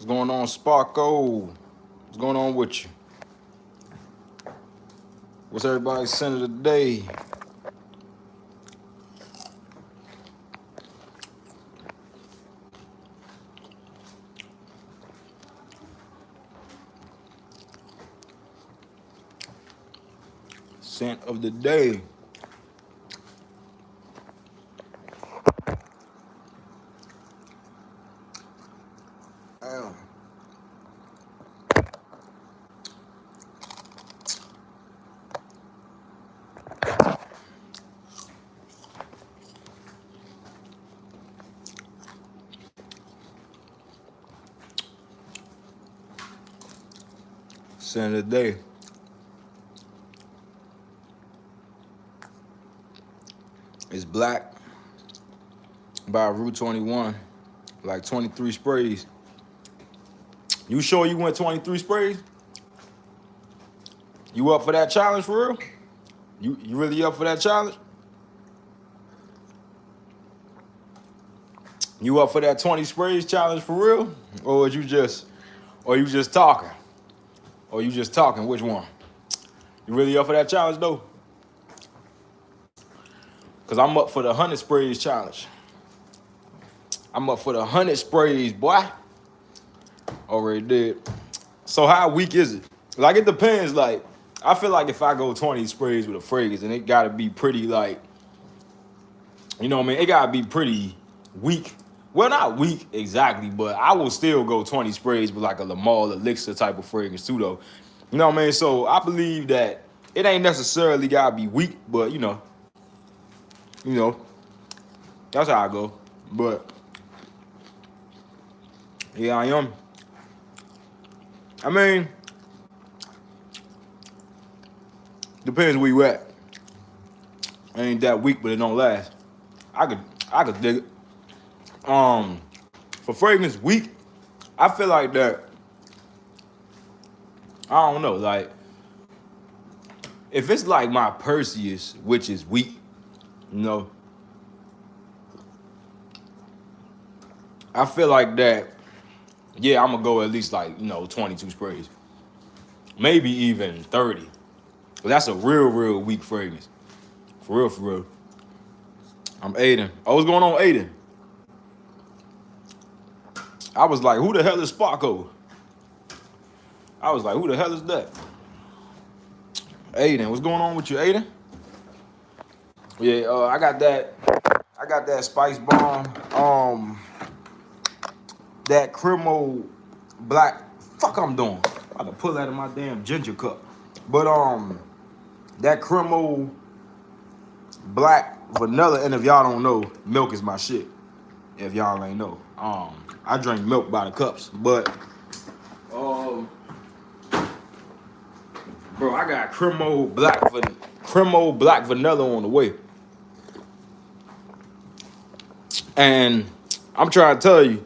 What's going on, Sparko? What's going on with you? What's everybody's scent of the day? Scent of the day. Damn. Scent of the day. It's Black by Route 21. Like 23 sprays. You sure you went 23 sprays? You up for that challenge for real? You really up for that challenge? You up for that 20 sprays challenge for real? Or you just talking? Or you just talking? Which one? You really up for that challenge though? Cause I'm up for the 100 sprays challenge. I'm up for the 100 sprays, boy. Already did. So how weak is it? Like it depends. Like I feel like if I go 20 sprays with a fragrance, and it gotta be pretty like, you know what I mean? It gotta be pretty weak. Well, not weak exactly, but I will still go 20 sprays with like a Lamal Elixir type of fragrance too, though. You know what I mean? So I believe that it ain't necessarily gotta be weak, but you know, that's how I go. But yeah, I am. I mean, depends where you at. It ain't that weak, but it don't last. I could dig it. For fragrance weak, I feel like that. I don't know, like if it's like my Perseus, which is weak, you know, I feel like that. Yeah, I'm gonna go at least like 22 sprays, maybe even 30. But that's a real weak fragrance, for real, for real. I'm Aiden. Oh, what's going on, Aiden? I was like, who the hell is Sparko? I was like, who the hell is that? Aiden, what's going on with you, Aiden? Yeah, I got that Spice Bomb. That Cremo Black. Fuck, I'm doing. I got to pull that in my damn ginger cup. But that Cremo Black Vanilla. And if y'all don't know, milk is my shit. If y'all ain't know, I drink milk by the cups. But bro, I got Cremo Black Vanilla on the way. And I'm trying to tell you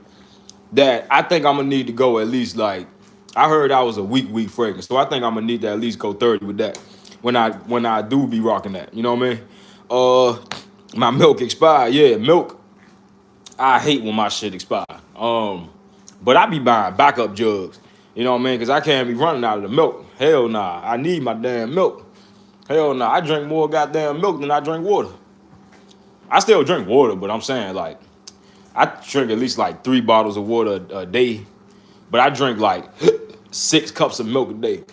that I think I'm gonna need to go at least like, I heard I was a weak fragrance, so I think I'm gonna need to at least go 30 with that when I do be rocking that. You know what I mean? My milk expired. Yeah, milk. I hate when my shit expire. But I be buying backup jugs. You know what I mean? Cause I can't be running out of the milk. Hell nah. I need my damn milk. Hell nah. I drink more goddamn milk than I drink water. I still drink water, but I'm saying like I drink at least like 3 bottles of water a day, but I drink like 6 cups of milk a day.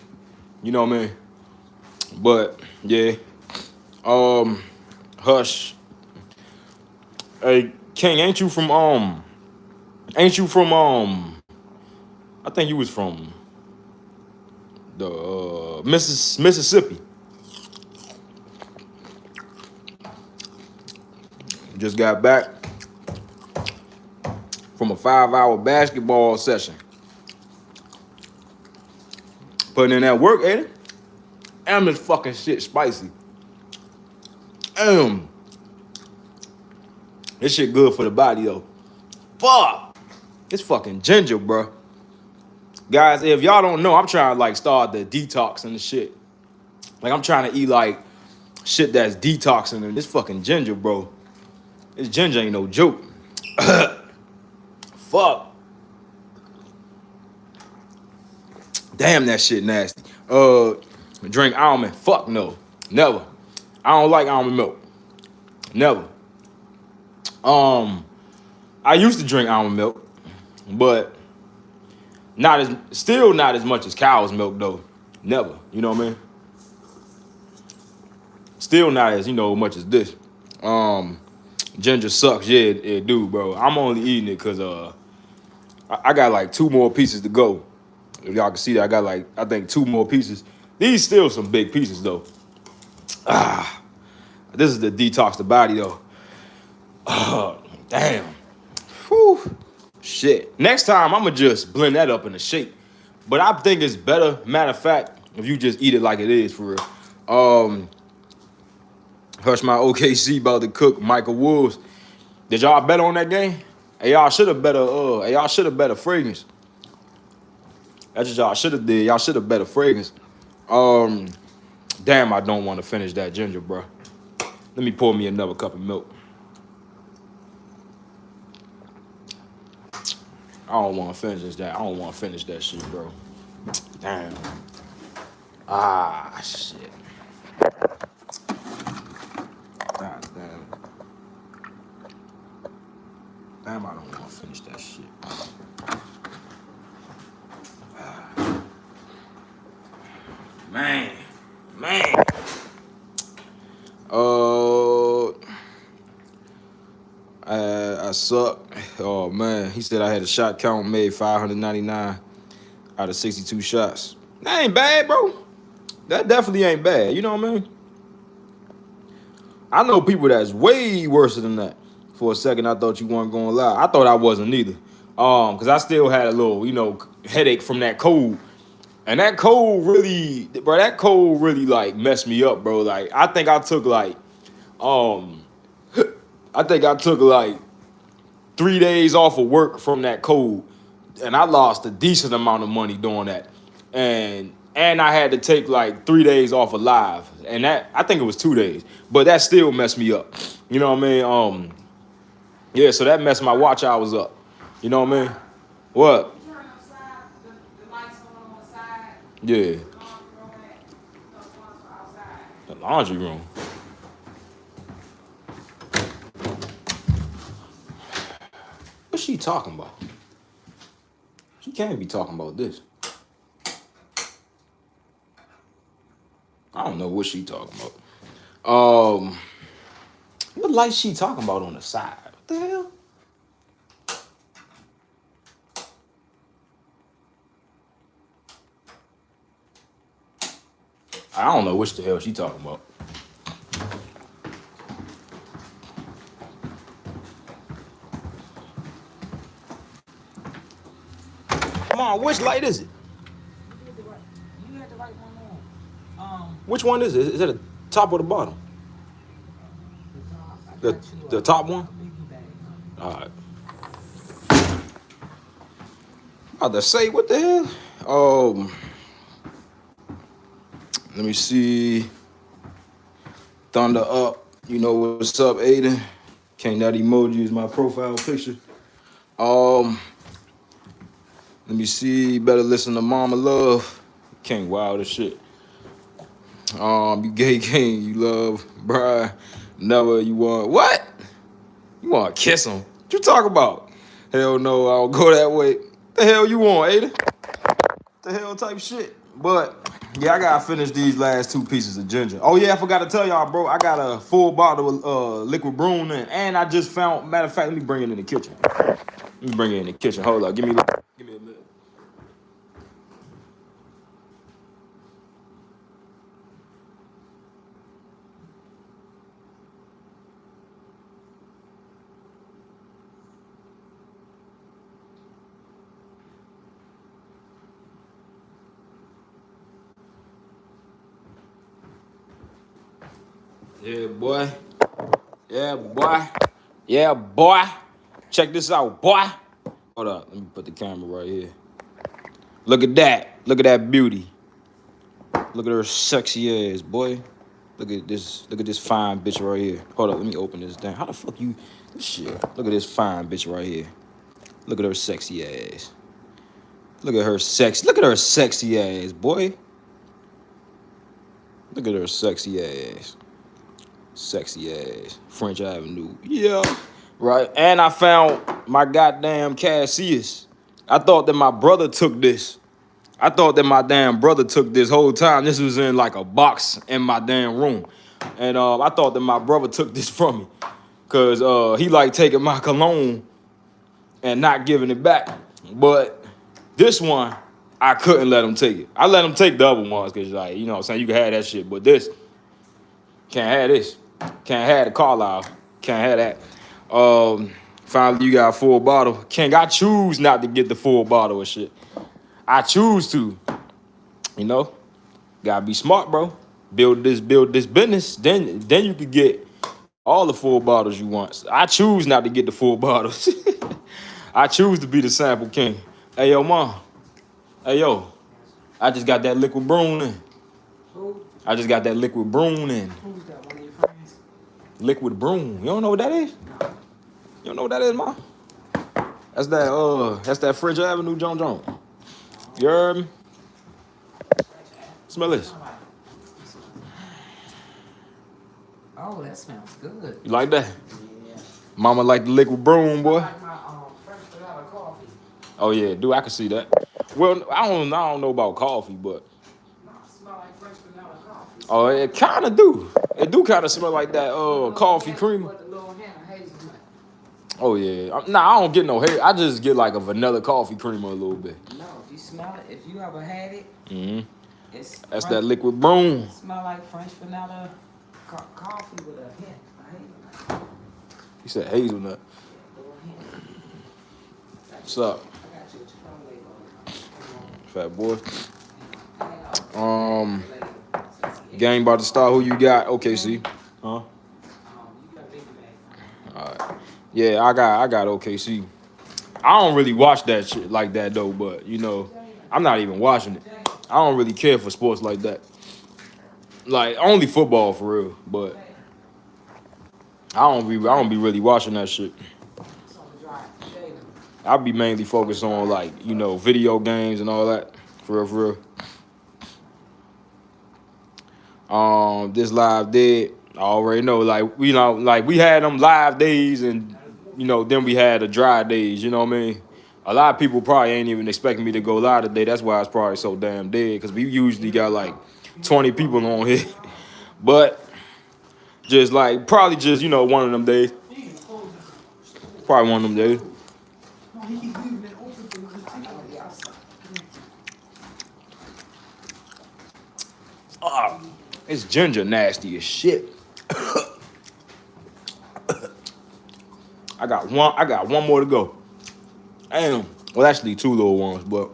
You know what I mean? But yeah, Hush. Hey, King, ain't you from I think you was from the Mississippi. Just got back from a 5-hour basketball session. Putting in that work, ain't it? And this fucking shit spicy. This shit good for the body though. Fuck. It's fucking ginger, bro. Guys, if y'all don't know, I'm trying to like start the detox and the shit. Like I'm trying to eat like shit that's detoxing, and this fucking ginger, bro. This ginger ain't no joke. Fuck. Damn, that shit nasty. Drink almond. Fuck no. Never. I don't like almond milk. Never. I used to drink almond milk, but still not as much as cow's milk though. Never. You know what I mean? Still not as, much as this. Ginger sucks. Yeah, it do, bro. I'm only eating it because I got like 2 more pieces to go. If y'all can see that, I got like, I think 2 more pieces. These still some big pieces though. This is the detox the body though. Damn. Whew. Shit. Next time I'ma just blend that up in a shake. But I think it's better, matter of fact, if you just eat it like it is for real. Hush my OKC about to cook Michael Wolves. Did y'all bet on that game? Hey, y'all should have bet a fragrance. That's what y'all should have did. Y'all should have bet a fragrance. Damn, I don't want to finish that ginger, bro. Let me pour me another cup of milk. I don't want to finish that. I don't want to finish that shit, bro. Damn. Ah, shit. God damn. Damn, I don't want to finish that shit. Man. I suck. Oh man, he said I had a shot count made 599 out of 62 shots. That ain't bad, bro. That definitely ain't bad. You know what I mean? I know people that's way worse than that. For a second, I thought you weren't gonna lie. I thought I wasn't either. Cause I still had a little, headache from that cold. And that cold really like messed me up, bro. Like I think I took like 3 days off of work from that cold, and I lost a decent amount of money doing that. And I had to take like 3 days off of live, and that I think it was 2 days, but that still messed me up. You know what I mean? Yeah, so that messed my watch hours up. You know what I mean? What? Yeah. The laundry room. What's she talking about? She can't be talking about this. I don't know what she talking about. What light she talking about on the side? What the hell? I don't know what the hell she talking about. Come on, which light is it? You had the right one on. Which one is it? Is it the top or the bottom? The top one? All right. About to say, what the hell? Let me see. Thunder up. You know what's up, Aiden? King, that emoji is my profile picture. Let me see. Better listen to Mama Love. King, wild as shit. You gay king, you love Brian. Never you want what? You want to kiss him? What you talk about? Hell no, I don't go that way. The hell you want, Aiden? The hell type shit. But yeah, I gotta finish these last 2 pieces of ginger. Oh yeah, I forgot to tell y'all, bro. I got a full bottle of liquid broom in, and I just found. Matter of fact, let me bring it in the kitchen. Let me bring it in the kitchen. Hold up, give me a minute. Yeah, boy. Yeah, boy. Yeah, boy. Check this out, boy. Hold up. Let me put the camera right here. Look at that. Look at that beauty. Look at her sexy ass, boy. Look at this fine bitch right here. Hold up. Let me open this down. How the fuck you... Shit. Look at this fine bitch right here. Look at her sexy ass. Look at her sexy. Look at her sexy ass, boy. Look at her sexy ass. Sexy ass. French Avenue. Yeah. Right. And I found my goddamn Cassius. I thought that my brother took this. I thought that my damn brother took this whole time. This was in like a box in my damn room. And I thought that my brother took this from me. Cause he like taking my cologne and not giving it back. But this one, I couldn't let him take it. I let him take the other ones because, like, you know what I'm saying, you can have that shit. But this, can't have this. Can't have the Carlisle. Can't have that. Finally, you got a full bottle. King, I choose not to get the full bottle of shit. I choose to. You know? Gotta be smart, bro. Build this business. Then you could get all the full bottles you want. I choose not to get the full bottles. I choose to be the sample king. Hey, yo, mom. Hey, yo. I just got that liquid broom in. Who? I just got that liquid broom in. Who's that? One of your friends? Liquid broom. You don't know what that is? No. You don't know what that is, mom? That's that French Avenue John John. You heard me? Smell this. Oh, that smells good. You like that? Yeah. Mama like the liquid broom, boy. I like my French vanilla coffee. Oh yeah, dude, I can see that. Well, I don't know about coffee, but No, it smells like French vanilla coffee. oh, it kind of do. It do kind of smell like that coffee creamer. With a little hint of hazelnut. Oh yeah, I don't get no hair. I just get like a vanilla coffee creamer a little bit. No, if you smell it, if you ever had it, That's that liquid broom. It smell like French vanilla coffee with a hint of hazelnut. You said hazelnut. A little hint. What's up, I got you a chocolate fat boy? on. Game about to start. Who you got? OKC. Huh? You got a big bag. All right. Yeah, I got OKC. I don't really watch that shit like that though, but you know, I'm not even watching it. I don't really care for sports like that. Like only football for real, but I don't be really watching that shit. It's on the drive. I be mainly focused on like, you know, video games and all that. For real. This live dead. I already know, like, you know, like we had them live days and, you know, then we had the dry days, you know what I mean? A lot of people probably ain't even expecting me to go live today. That's why it's probably so damn dead, because we usually got like 20 people on here. But just like, probably just, you know, one of them days. Probably one of them days. It's ginger nasty as shit. I got one more to go. Damn. Well, actually two little ones, but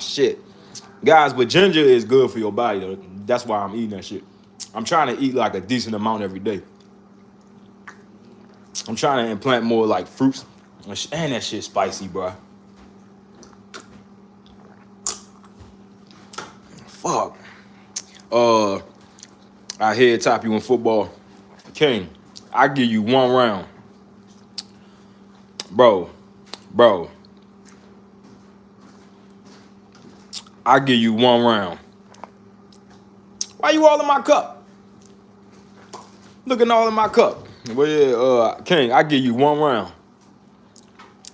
shit. Guys, but ginger is good for your body though. That's why I'm eating that shit. I'm trying to eat like a decent amount every day. I'm trying to implant more like fruits. And that shit spicy, bro. Fuck. I head top you in football. King, I give you one round. Bro. I give you one round. Why you all in my cup? Looking all in my cup. Well, yeah, King, I give you one round.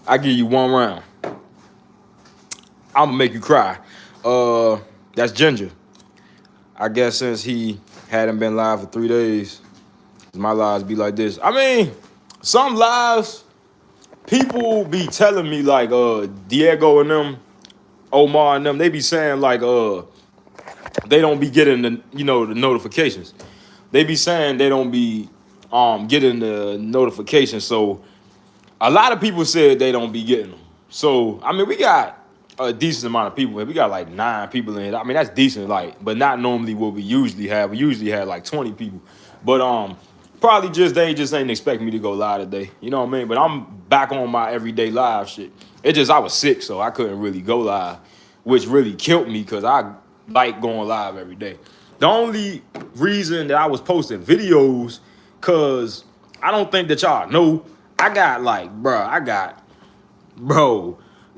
I give you one round. I'm gonna make you cry. That's Ginger. I guess since he hadn't been live for 3 days, my lives be like this. I mean, some lives, people be telling me like Diego and them, Omar and them, they be saying like they don't be getting the, you know, the notifications. They be saying they don't be getting the notifications. So a lot of people said they don't be getting them. So I mean, we got a decent amount of people. We got like 9 people in it. I mean, that's decent, like, but not normally what we usually have. We usually have like 20 people. But probably just they just ain't expect me to go live today. You know what I mean? But I'm back on my everyday live shit. It just I was sick, so I couldn't really go live, which really killed me because I like going live every day. The only reason that I was posting videos, cause I don't think that y'all know. I got like, bro,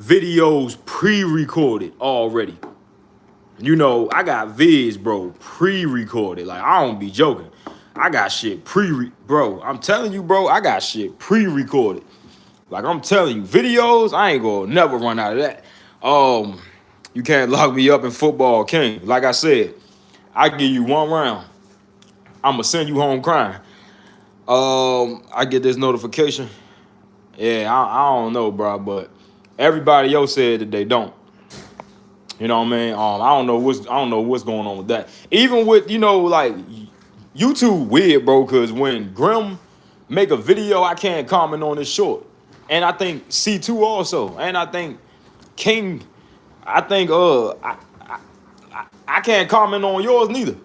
videos pre-recorded already. You know, I got vids, bro, pre-recorded. Like, I don't be joking. I got shit bro, I'm telling you, bro, I got shit pre-recorded. Like, I'm telling you, videos, I ain't gonna never run out of that. You can't lock me up in football, king. Like I said, I give you one round. I'ma send you home crying. I get this notification. Yeah, I don't know, bro, but everybody else said that they don't. You know what I mean? I don't know what's going on with that. Even with, you know, like YouTube weird, bro, because when Grim make a video, I can't comment on this short. And I think C2 also. And I think King, I think I can't comment on yours neither.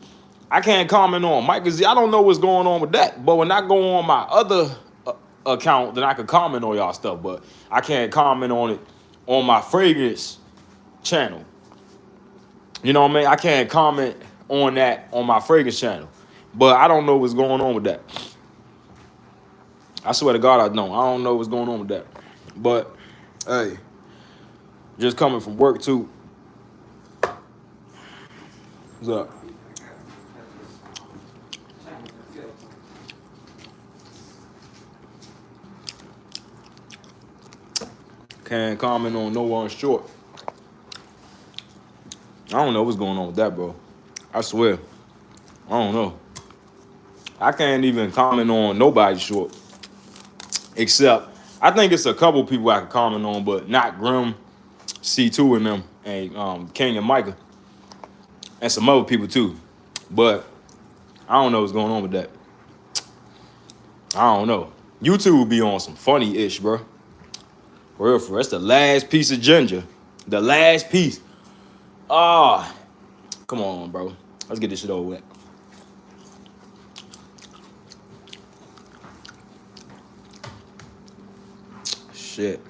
I can't comment on Mike Z. I don't know what's going on with that. But when I go on my other account, then I can comment on y'all stuff. But I can't comment on it on my fragrance channel. You know what I mean? I can't comment on that on my fragrance channel. But I don't know what's going on with that. I swear to God, I don't. I don't know what's going on with that. But, hey, just coming from work, too. What's up? Can't comment on no one short. I don't know what's going on with that, bro. I swear. I don't know. I can't even comment on nobody's short. Except, I think it's a couple people I can comment on, but not Grim, C2 and them, and King and Micah. And some other people too. But I don't know what's going on with that. I don't know. YouTube will be on some funny-ish, bro. For real, for real. That's the last piece of ginger. The last piece. Come on, bro. Let's get this shit over with. Shit.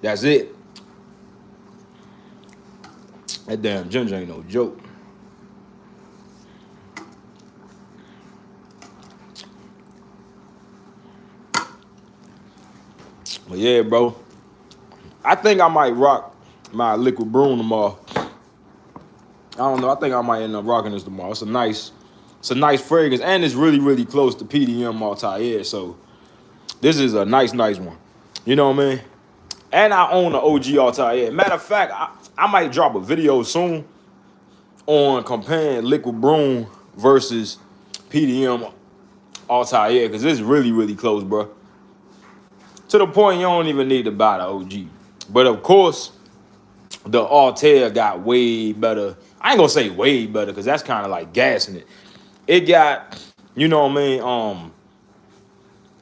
That's it. That damn ginger ain't no joke. But yeah, bro. I think I might rock my liquid broom tomorrow. I don't know. I think I might end up rocking this tomorrow. It's a nice fragrance, and it's really, really close to PDM Multi-Air. So this is a nice one. You know what I mean? And I own the OG Altair. Matter of fact, I might drop a video soon on comparing Liquid Broom versus PDM Altair because it's really, really close, bro. To the point you don't even need to buy the OG. But of course, the Altair got way better. I ain't gonna say way better because that's kind of like gassing it. It got, you know what I mean?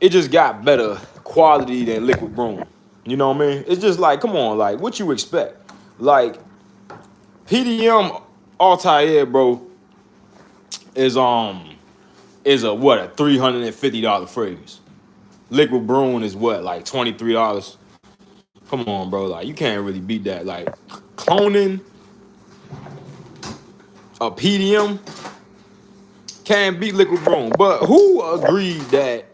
It just got better quality than Liquid Broom. You know what I mean? It's just like, come on, like, what you expect? Like, PDM Altair, bro, is a what, a $350 fragrance. Liquid Broom is what, like $23? Come on, bro. Like, you can't really beat that. Like, cloning a PDM can't beat Liquid Broom. But who agreed that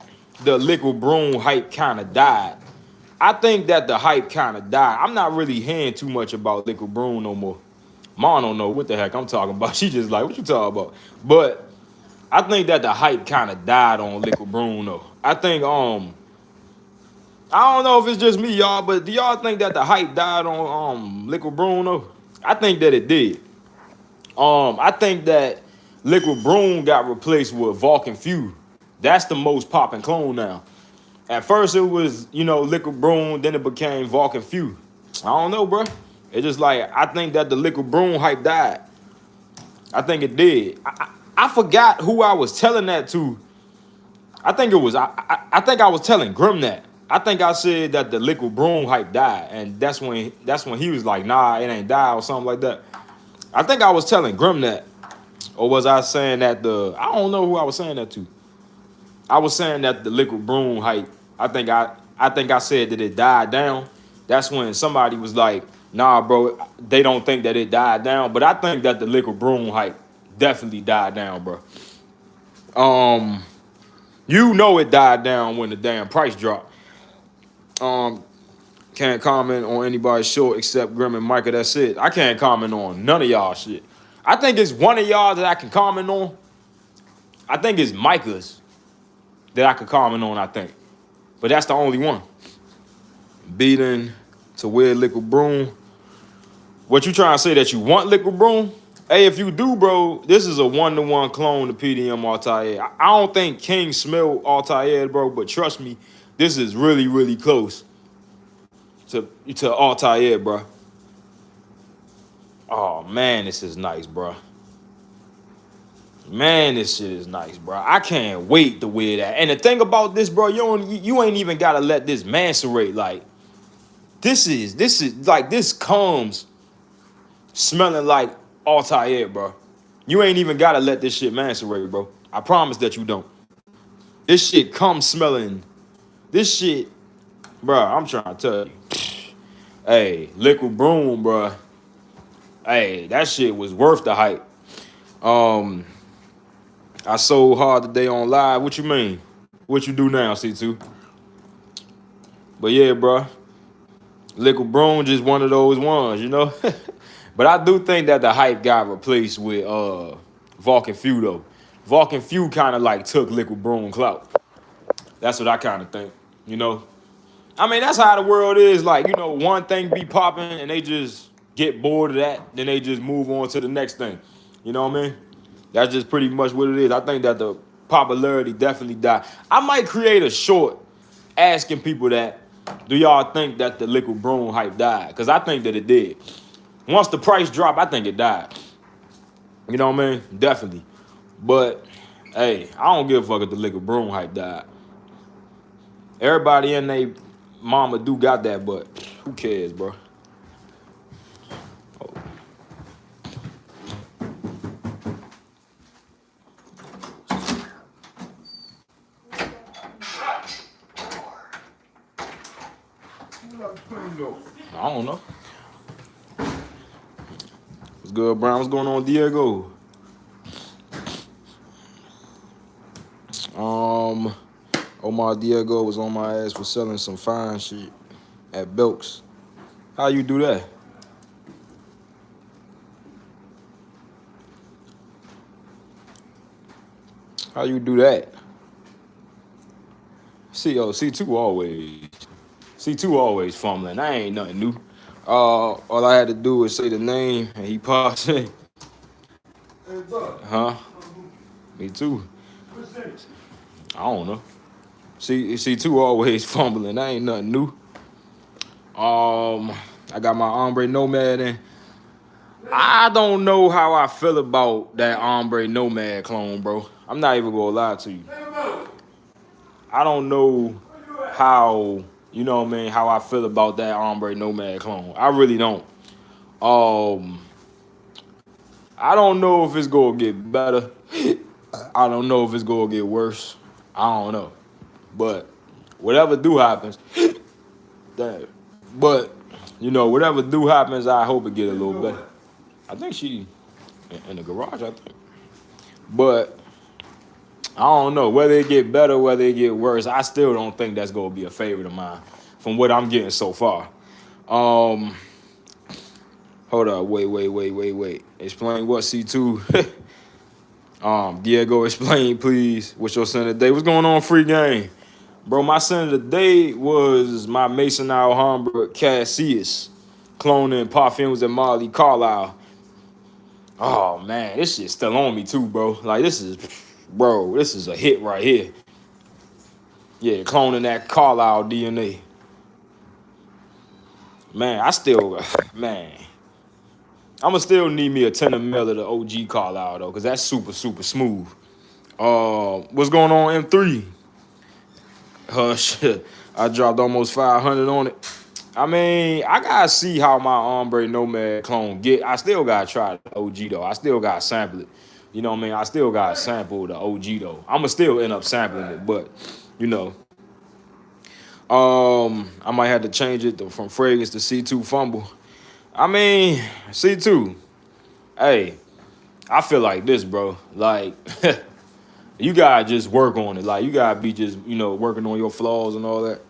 the Liquid Broom hype kind of died? I think that the hype kind of died. I'm not really hearing too much about Liquid Broom no more. Mom don't know what the heck I'm talking about. She just like, what you talking about? But I think that the hype kind of died on Liquid Broom though. I think I don't know if it's just me, y'all, but do y'all think that the hype died on Liquid Broom though? I think that it did. I think that Liquid Broom got replaced with Vulcan Feud. That's the most popping clone now. At first it was, you know, Liquid Broom, then it became Vulcan Feud. I don't know, bro. It's just like, I think that the Liquid Broom hype died. I think it did. I forgot who I was telling that to. I think it was, I think I was telling Grim that. I think I said that the Liquid Broom hype died. And that's when he was like, nah, it ain't died or something like that. I think I was telling Grim that. Or was I saying that I don't know who I was saying that to. I was saying that the Liquid Broom hype, I think I said that it died down. That's when somebody was like, nah, bro, they don't think that it died down. But I think that the Liquid Broom hype definitely died down, bro. You You know it died down when the damn price dropped. Can't comment on anybody's short except Grim and Micah. That's it. I can't comment on none of y'all shit. I think it's one of y'all that I can comment on. I think it's Micah's that I could comment on, I think. But that's the only one. Beating to wear Liquid Broom. What you trying to say, that you want Liquid Broom? Hey, if you do, bro, this is a 1-to-1 clone to PDM Altair. I don't think King smelled Altair, bro, but trust me, this is really, really close to Altair, bro. Oh, man, this is nice, bro. Man, this shit is nice, bro. I can't wait to wear that. And the thing about this, bro, you ain't even gotta let this macerate. Like, this comes smelling like Altair, bro. You ain't even gotta let this shit macerate, bro. I promise that you don't. This shit comes smelling. This shit, bro, I'm trying to tell you. Hey, Liquid Broom, bro. Hey, that shit was worth the hype. I sold hard today on live. What you mean? What you do now, C2? But yeah, bro. Liquid Broom just one of those ones, you know? But I do think that the hype got replaced with Vulcan Few, though. Vulcan Few kind of like took Liquid Broom clout. That's what I kind of think, you know? I mean, that's how the world is. Like, you know, one thing be popping and they just get bored of that. Then they just move on to the next thing. You know what I mean? That's just pretty much what it is. I think that the popularity definitely died. I might create a short asking people that, do y'all think that the Liquid Broom hype died? Because I think that it did. Once the price dropped, I think it died. You know what I mean? Definitely. But, hey, I don't give a fuck if the Liquid Broom hype died. Everybody in they mama do got that, but who cares, bro? I don't know. What's good, Brown? What's going on, Diego? Omar Diego was on my ass for selling some fine shit at Belks. How you do that? How you do that? C2 always fumbling. That ain't nothing new. All I had to do was say the name and he popped in. Huh? Me too. I don't know. C2 always fumbling. That ain't nothing new. I got my Ombre Nomad in. I don't know how I feel about that Ombre Nomad clone, bro. I'm not even gonna lie to you. I don't know how, you know what I mean, how I feel about that Ombre Nomad clone. I really don't. I don't know if it's gonna get better. I don't know if it's gonna get worse. I don't know. But whatever do happens, damn. But, you know, whatever do happens, I hope it get a little better. I think she in the garage, I think. But I don't know whether it get better, whether it get worse. I still don't think that's gonna be a favorite of mine from what I'm getting so far. Hold up, wait. Explain what C2. Diego, explain please. What's your sin of the day? What's going on, free game? Bro, my sin of the day was my Mason Alhambra Cassius cloning Parfums and Molly Carlisle. Oh man, this shit's still on me too, bro. Like this is a hit right here. Yeah, cloning that Carlisle DNA. Man, I'ma still need me a 10 ml of the OG Carlisle though, cause that's super smooth. What's going on, M3? Shit, I dropped almost 500 on it. I mean, I gotta see how my Ombre Nomad clone get. I still gotta try the OG though. I still gotta sample it. You know what I mean? I still gotta sample the OG though. I'ma still end up sampling it, but you know. I might have to change it from fragrance to C2 Fumble. I mean, C2. Hey, I feel like this, bro. Like, You gotta just work on it. Like you gotta be just, you know, working on your flaws and all that.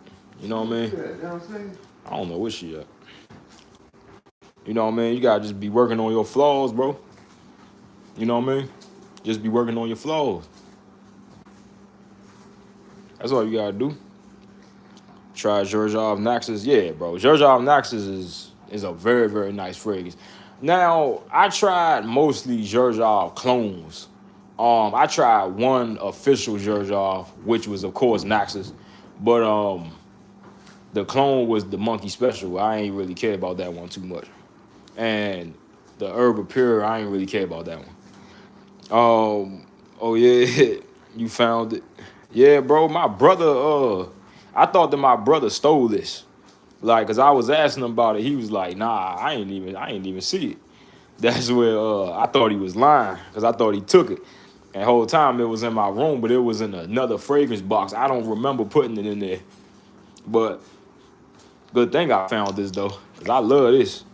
You know what I mean? I don't know where she at. You know what I mean? You gotta just be working on your flaws, bro. You know what I mean? Just be working on your flaws. That's all you gotta do. Try Xerjoff Naxos. Yeah, bro. Xerjoff Naxos is a very, very nice fragrance. Now, I tried mostly Xerjoff clones. I tried one official Xerjoff, which was of course Naxos. But the clone was the Monkey Special. I ain't really care about that one too much. And the Herb Pure, I ain't really care about that one. Oh yeah, you found it. Yeah, bro, my brother, I thought that my brother stole this. Like, cause I was asking him about it. He was like, nah, I ain't even see it. That's where I thought he was lying, cause I thought he took it. And the whole time it was in my room, but it was in another fragrance box. I don't remember putting it in there. But good thing I found this though, cause I love this.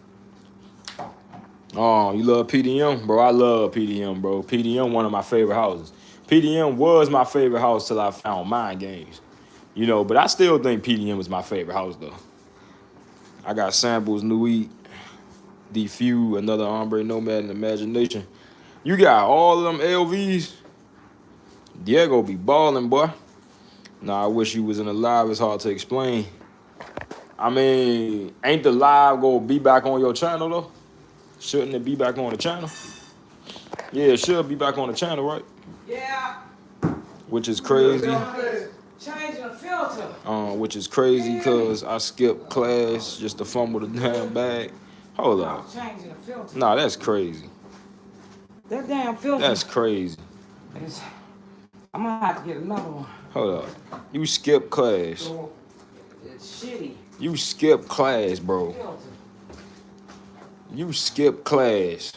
Oh, you love PDM? Bro, I love PDM, bro. PDM, one of my favorite houses. PDM was my favorite house till I found Mind Games. You know, but I still think PDM is my favorite house, though. I got Samples, Nuit, Defew, Another Ombre, Nomad, and Imagination. You got all of them LVs. Diego be balling, boy. Nah, I wish you was in the live. It's hard to explain. I mean, ain't the live gonna be back on your channel, though? Shouldn't it be back on the channel? Yeah, it should be back on the channel, right? Yeah. Which is crazy. Changing the filter. Which is crazy because I skipped class just to fumble the damn bag. Hold on. Changing the filter. Nah, that's crazy. That damn filter. That's crazy. I'm gonna have to get another one. Hold up. You skipped class. So, it's shitty. You skipped class, bro. Filter. You skipped class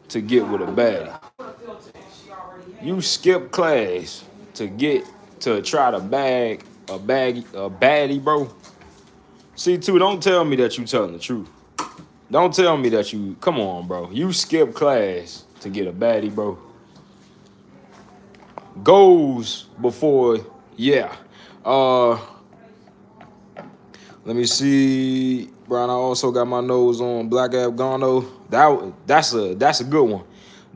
to get with a baddie. You skipped class to try to bag a baddie, bro. C2, don't tell me that you telling the truth. Don't tell me that you, come on, bro. You skipped class to get a baddie, bro. Goes before, yeah. Let me see. Brian, I also got my nose on Black Afghano. That's a good one.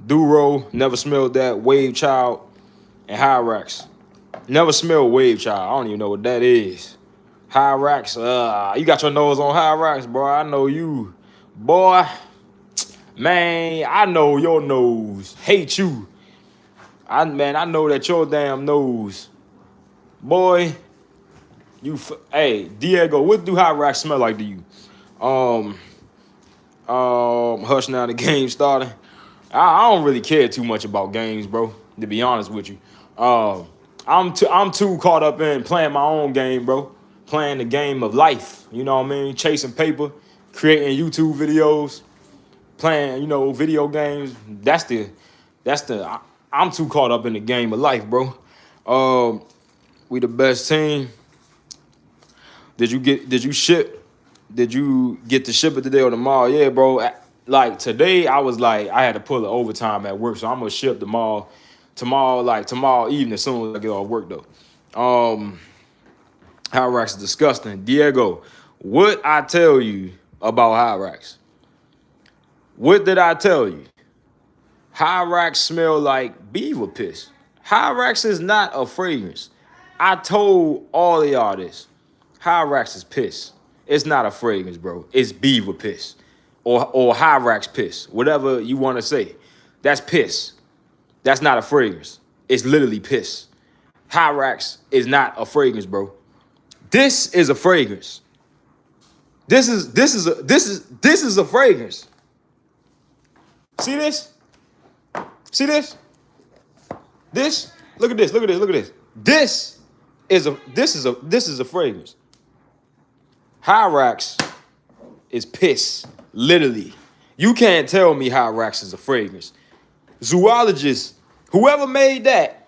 Duro, Never Smelled That, Wave Child, and Hyrax. Never smelled Wave Child. I don't even know what that is. Hyrax, you got your nose on Hyrax, bro. I know you. Boy, man, I know your nose. Hate you. I know that your damn nose. Boy, hey, Diego, what do Hyrax smell like to you? Hush now, the game starting. I don't really care too much about games, bro, to be honest with you. I'm too caught up in playing my own game, bro. Playing the game of life, you know what I mean? Chasing paper, creating YouTube videos, playing, you know, video games. I'm too caught up in the game of life, bro. We the best team. Did you get to ship it today or tomorrow? Yeah, bro. Like today, I was like, I had to pull an overtime at work, so I'm gonna ship tomorrow evening as soon as I get off work though. Hyrax is disgusting. Diego, what I tell you about Hyrax? What did I tell you? Hyrax smell like beaver piss. Hyrax is not a fragrance. I told all of y'all this. Hyrax is piss. It's not a fragrance, bro. It's beaver piss. Or Hyrax piss. Whatever you want to say. That's piss. That's not a fragrance. It's literally piss. Hyrax is not a fragrance, bro. This is a fragrance. This is a fragrance. See this? See this? This? Look at this. Look at this. Look at this. This is a fragrance. Hyrax is piss. Literally. You can't tell me Hyrax is a fragrance. Zoologists, whoever made that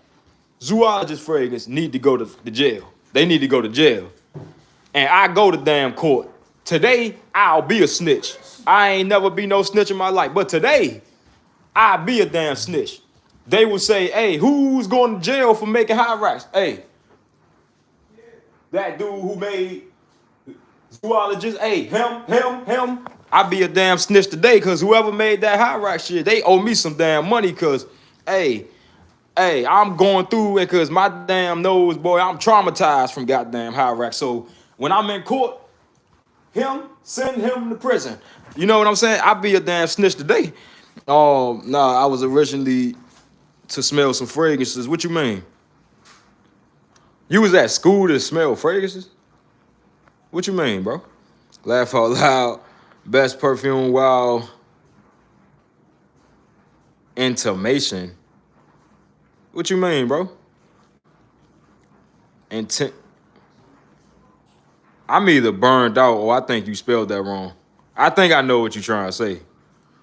zoologist fragrance need to go to the jail. They need to go to jail. And I go to damn court. Today, I'll be a snitch. I ain't never be no snitch in my life. But today, I'll be a damn snitch. they will say, hey, who's going to jail for making high racks? Hey, that dude who made zoologist, hey, him. I be a damn snitch today because whoever made that high rack shit, they owe me some damn money because, hey, I'm going through it because my damn nose, boy, I'm traumatized from goddamn high rack. So when I'm in court, send him to prison. You know what I'm saying? I be a damn snitch today. Nah, I was originally to smell some fragrances. What you mean? You was at school to smell fragrances? What you mean, bro? Laugh out loud. Best perfume while intimation. What you mean, bro? Intent. I'm either burned out or I think you spelled that wrong. I think I know what you're trying to say.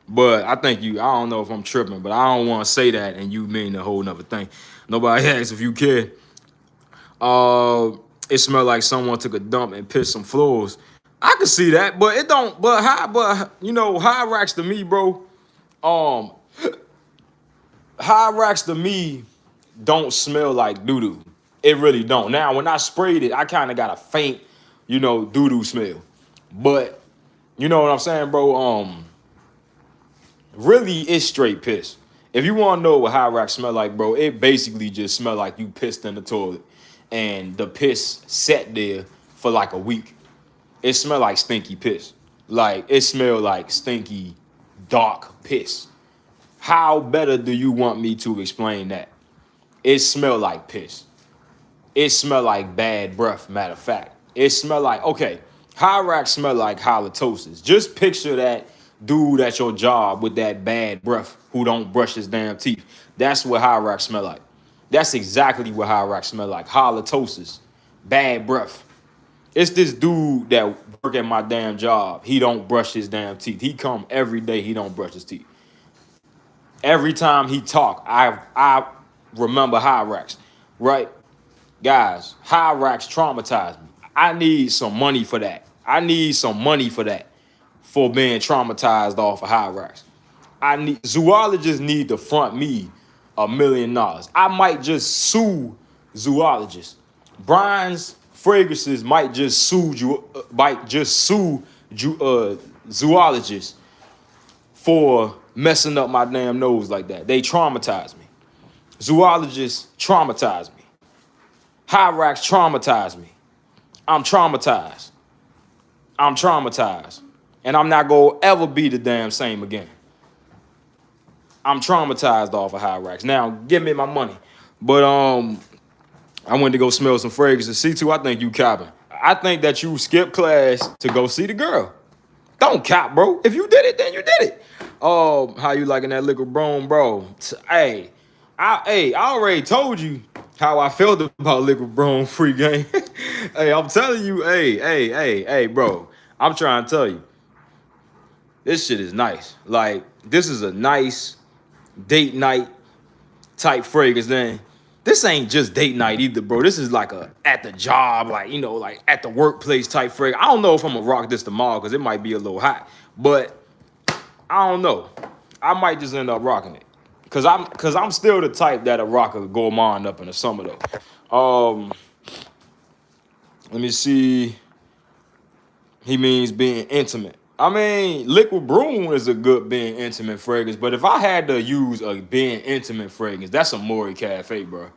But I don't know if I'm tripping, but I don't want to say that and you mean a whole nother thing. Nobody asked if you care. It smelled like someone took a dump and pissed some floors. I can see that, but it don't. But high racks to me, bro. High racks to me don't smell like doo doo. It really don't. Now, when I sprayed it, I kind of got a faint, doo doo smell. But you know what I'm saying, bro? Really, it's straight piss. If you want to know what high rack smell like, bro, it basically just smell like you pissed in the toilet, and the piss sat there for like a week. It smell like stinky piss. Like, it smell like stinky, dark piss. How better do you want me to explain that? It smell like piss. It smell like bad breath, matter of fact. It smell like, okay, high rack smell like halitosis. Just picture that dude at your job with that bad breath who don't brush his damn teeth. That's what high rack smell like. That's exactly what high rack smell like. Halitosis, bad breath. It's this dude that work at my damn job. He don't brush his damn teeth. He come every day. He don't brush his teeth. Every time he talk, I remember high racks, right? Guys, high racks traumatize me. I need some money for that. For being traumatized off of high racks. Zoologists need to front me $1 million. I might just sue zoologists. Brian's fragrances might just sue zoologists for messing up my damn nose like that. They traumatize me. Zoologists traumatize me. High racks traumatize me. I'm traumatized. And I'm not gonna ever be the damn same again. I'm traumatized off of high racks. Now, give me my money. But I went to go smell some fragrances. C2, I think you copping. I think that you skipped class to go see the girl. Don't cop, bro. If you did it, then you did it. How you liking that liquid broom, bro? I already told you how I felt about liquid broom free game. Hey, I'm telling you, hey, bro. I'm trying to tell you. This shit is nice. Like, this is a nice date night type fragrance. Then this ain't just date night either, bro. This is like a at the job, like at the workplace type fragrance. I don't know if I'm gonna rock this tomorrow because it might be a little hot, but I don't know. I might just end up rocking it because I'm still the type that'll rock a gourmand up in the summer though. Let me see. He means being intimate. I mean, liquid broom is a good being intimate fragrance, but if I had to use a being intimate fragrance, that's a Mori Cafe, bro.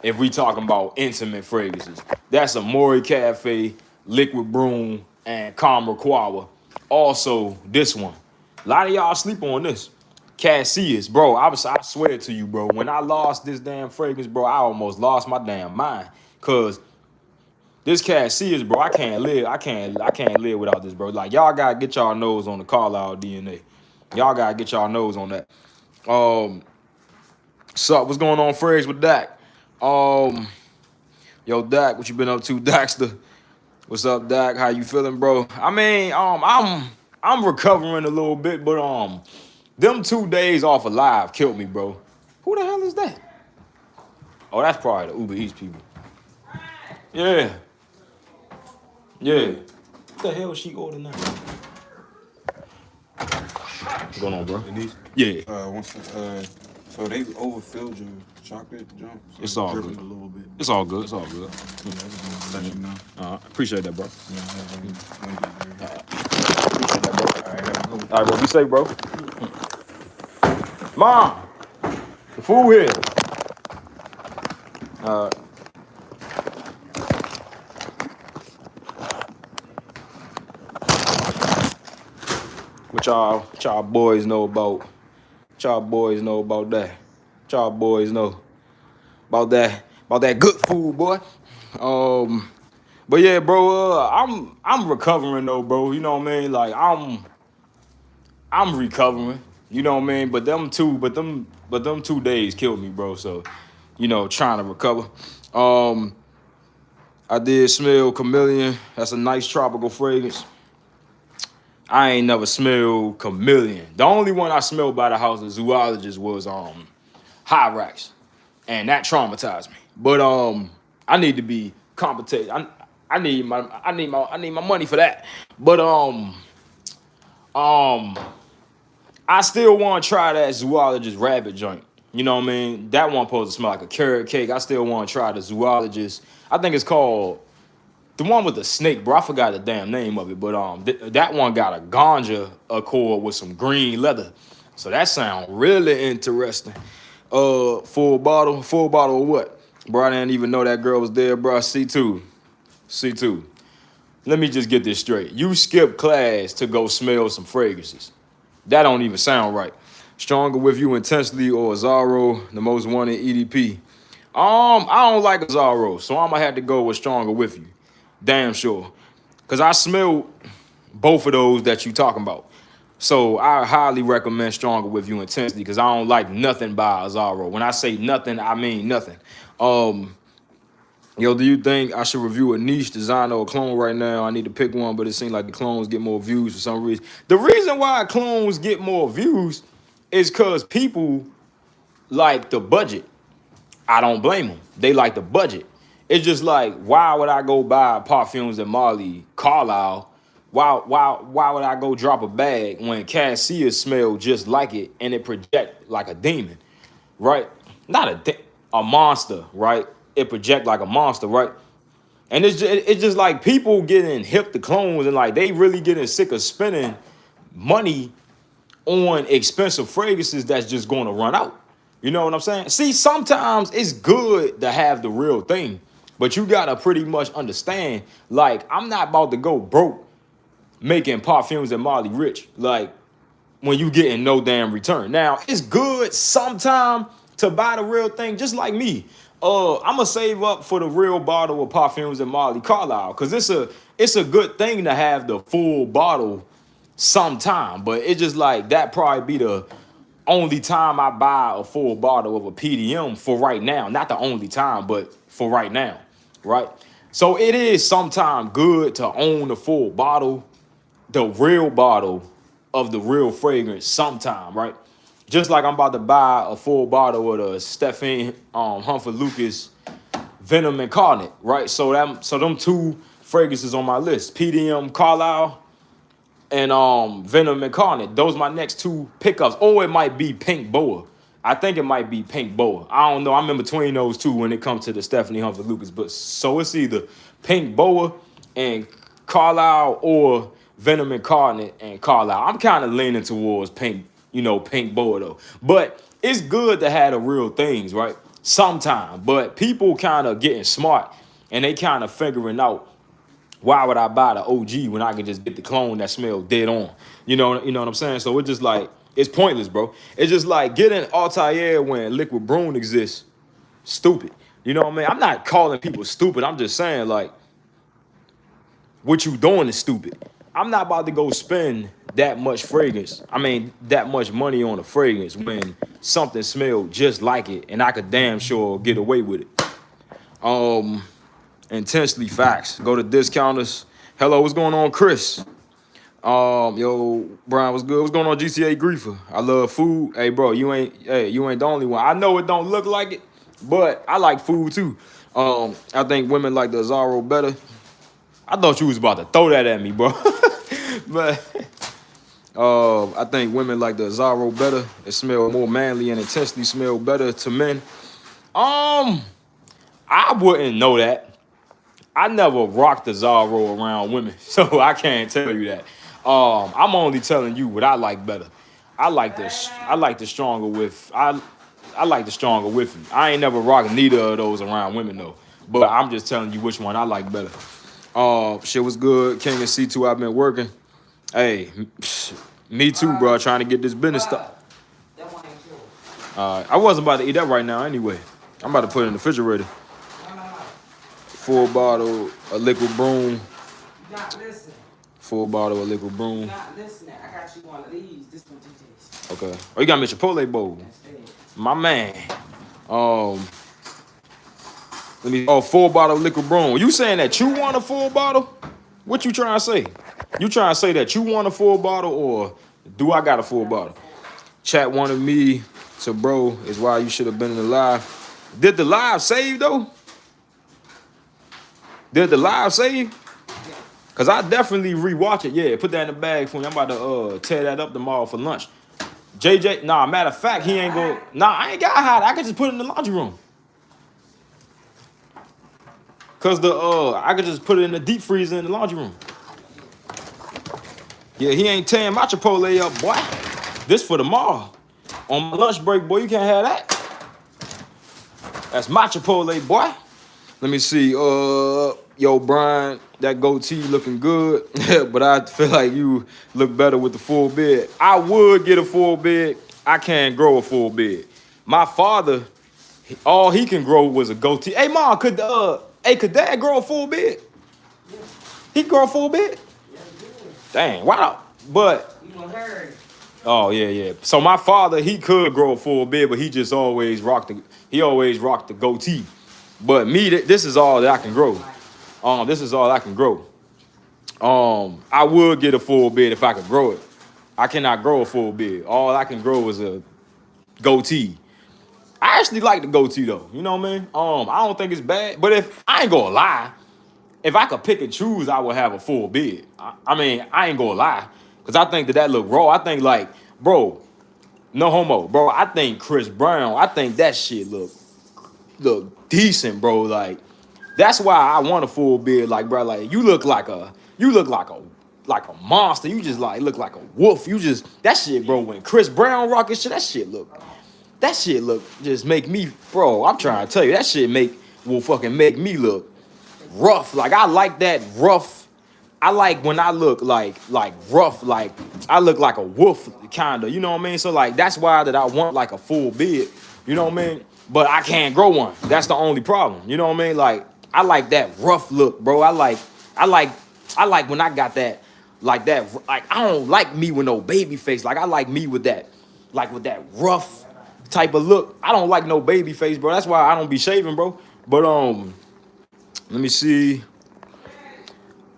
If we talking about intimate fragrances, that's a Mori Cafe, liquid broom, and Calmer Quawa. Also, this one. A lot of y'all sleep on this. Cassius, bro. I swear to you, bro. When I lost this damn fragrance, bro, I almost lost my damn mind. Cause this Cassius, bro, I can't live without this, bro. Like, y'all gotta get y'all nose on the Carlisle DNA. Y'all gotta get y'all nose on that. So what's going on, Frags, with Dak? Yo, Dak, what you been up to, Daxter? What's up, Dak? How you feeling, bro? I mean, I'm recovering a little bit, but them 2 days off of live killed me, bro. Who the hell is that? Oh, that's probably the Uber Eats people. Yeah. What the hell is she ordering now? What's going on, bro? Denise? Yeah. So they overfilled your chocolate jump. So It's all dripping good. a little bit. It's all good. It's all good. Yeah, I just want to let you know. Appreciate that, bro. Yeah, Appreciate that, bro. all right, have a good one. All right, what we say, bro? Mom, the food here. What y'all boys know about? What y'all boys know about that? What y'all boys know about that good food, boy? But yeah, bro, I'm recovering though, bro. You know what I mean? Like I'm recovering. You know what I mean? But them 2 days killed me, bro. So, trying to recover. I did smell chameleon. That's a nice tropical fragrance. I ain't never smelled chameleon. The only one I smelled by the house of zoologist was Hyrax, and that traumatized me. But I need to be compensated. I need my money for that. But I still want to try that zoologist rabbit joint. You know what I mean? That one supposed to smell like a carrot cake. I still want to try the zoologist. I think it's called the one with the snake, bro. I forgot the damn name of it, but that one got a ganja accord with some green leather. So that sounds really interesting. Full bottle of what? Bro, I didn't even know that girl was there, bro. C2. Let me just get this straight. You skipped class to go smell some fragrances. That don't even sound right. Stronger With You Intensely or Azzaro, the most wanted EDP. I don't like Azzaro, so I'm gonna have to go with Stronger With You. Damn sure. Cause I smelled both of those that you talking about. So I highly recommend Stronger With You Intensely because I don't like nothing by Azzaro. When I say nothing, I mean nothing. Yo, do you think I should review a niche designer or clone right now? I need to pick one, but it seems like the clones get more views for some reason. The reason why clones get more views is because people like the budget. I don't blame them. They like the budget. It's just like, why would I go buy perfumes at Marley Carlisle? Why would I go drop a bag when Cassia smell just like it and it project like a demon, right? Not a monster, right? It project like a monster, right? And it's just like people getting hip to clones and like they really getting sick of spending money on expensive fragrances that's just going to run out. You know what I'm saying? See, sometimes it's good to have the real thing, but you got to pretty much understand, like, I'm not about to go broke making perfumes at Molly Rich, like, when you getting no damn return. Now, it's good sometime to buy the real thing, just like me. I'm gonna save up for the real bottle of perfumes at Molly Carlisle, because it's a good thing to have the full bottle sometime, but it's just like that probably be the only time I buy a full bottle of a PDM for right now. Not the only time, but for right now, right? So it is sometimes good to own the full bottle, the real bottle of the real fragrance sometime, right? Just like I'm about to buy a full bottle of the Stephanie Humphrey Lucas Venom Incarnate, right? So them two fragrances on my list, PDM Carlisle and Venom Incarnate. Those are my next two pickups. Or it might be Pink Boa. I think it might be Pink Boa. I don't know. I'm in between those two when it comes to the Stephanie Humphrey Lucas. But so it's either Pink Boa and Carlisle or Venom Incarnate and Carlisle. I'm kind of leaning towards Pink Boa though. But it's good to have the real things, right? Sometime. But people kind of getting smart and they kind of figuring out, why would I buy the OG when I can just get the clone that smells dead on? You know what I'm saying? So it's just like, it's pointless, bro. It's just like getting Altair when Liquid Brune exists. Stupid. You know what I mean? I'm not calling people stupid. I'm just saying, like, what you doing is stupid. I'm not about to go spend that much fragrance. I mean, that much money on a fragrance when something smelled just like it and I could damn sure get away with it. Intensely facts. Go to discounters. Hello, what's going on, Chris? Yo, Brian, what's good? What's going on, GTA Griefer? I love food. Hey, bro, you ain't the only one. I know it don't look like it, but I like food too. I think women like the Azzaro better. I thought you was about to throw that at me, bro. But I think women like the Zaro better. It smell more manly and intensely smell better to men. I wouldn't know that. I never rocked the Zaro around women, so I can't tell you that. I'm only telling you what I like better. I like the stronger with. I like the stronger with you. I ain't never rocked neither of those around women though. But I'm just telling you which one I like better. Shit was good. King and C2, I've been working. Hey, me too, bro. Trying to get this business stuff. That one ain't yours. I wasn't about to eat that right now anyway. I'm about to put it in the refrigerator. No. Full bottle of liquid broom. You not listening. Full bottle of liquid You broom. not listening. I got you one of these. This one TJ's. Okay. Oh, you got me a Chipotle bowl. That's it. My man. Let me. Oh, full bottle of liquid broom. You saying that you want a full bottle? What you trying to say? You trying to say that you want a full bottle, or do I got a full bottle? Chat wanted me to bro is why you should have been in the live. Did the live save though? Did the live save? Cause I definitely rewatch it. Yeah, put that in the bag for me. I'm about to tear that up tomorrow for lunch. JJ, nah, matter of fact, he ain't go. Nah, I ain't got hot. I could just put it in the laundry room. Cause I could just put it in the deep freezer in the laundry room. Yeah, he ain't tearing my Chipotle up, boy. This for tomorrow. On my lunch break, boy, you can't have that. That's my Chipotle, boy. Let me see. Yo, Brian, that goatee looking good, but I feel like you look better with the full beard. I would get a full beard. I can't grow a full beard. My father, all he can grow was a goatee. Hey, Mom, could Dad grow a full beard? He grow a full beard? Dang, wow. But You gonna hurry. oh yeah. So my father, he could grow a full beard, but he just always rocked the goatee. But me, this is all that I can grow. This is all I can grow. I would get a full beard if I could grow it. I cannot grow a full beard. All I can grow is a goatee. I actually like the goatee though. You know what I mean? I don't think it's bad. But if I ain't gonna lie, if I could pick and choose, I would have a full beard. I mean, I ain't gonna lie, cause I think that look raw. I think like, bro, no homo, bro. I think Chris Brown. I think that shit look decent, bro. Like, that's why I want a full beard. Like, bro, like you look like a monster. You just like look like a wolf. You just that shit, bro. When Chris Brown rockin' shit, that shit look just make me, bro. I'm trying to tell you, that shit will fucking make me look rough. Like I like that rough. I like when I look like rough, like I look like a wolf kinda, you know what I mean? So like that's why that I want like a full beard, you know what I mean? But I can't grow one. That's the only problem. You know what I mean? Like I like that rough look, bro. I like when I got that, like I don't like me with no baby face. Like I like me with that rough type of look. I don't like no baby face, bro. That's why I don't be shaving, bro. But let me see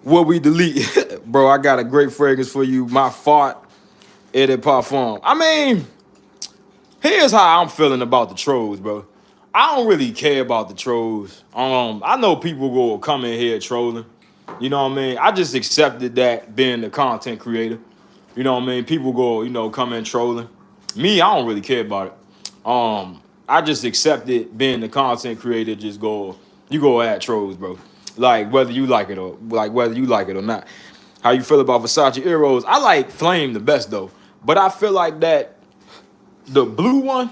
what we delete. Bro, I got a great fragrance for you. My fart, Eau de Parfum. I mean, here's how I'm feeling about the trolls, bro. I don't really care about the trolls. I know people will come in here trolling. You know what I mean? I just accepted that being the content creator. You know what I mean? People go, come in trolling. Me, I don't really care about it. I just accepted being the content creator. You go at trolls, bro. Like whether you like it or not. How you feel about Versace Eros? I like Flame the best though, but I feel like that the blue one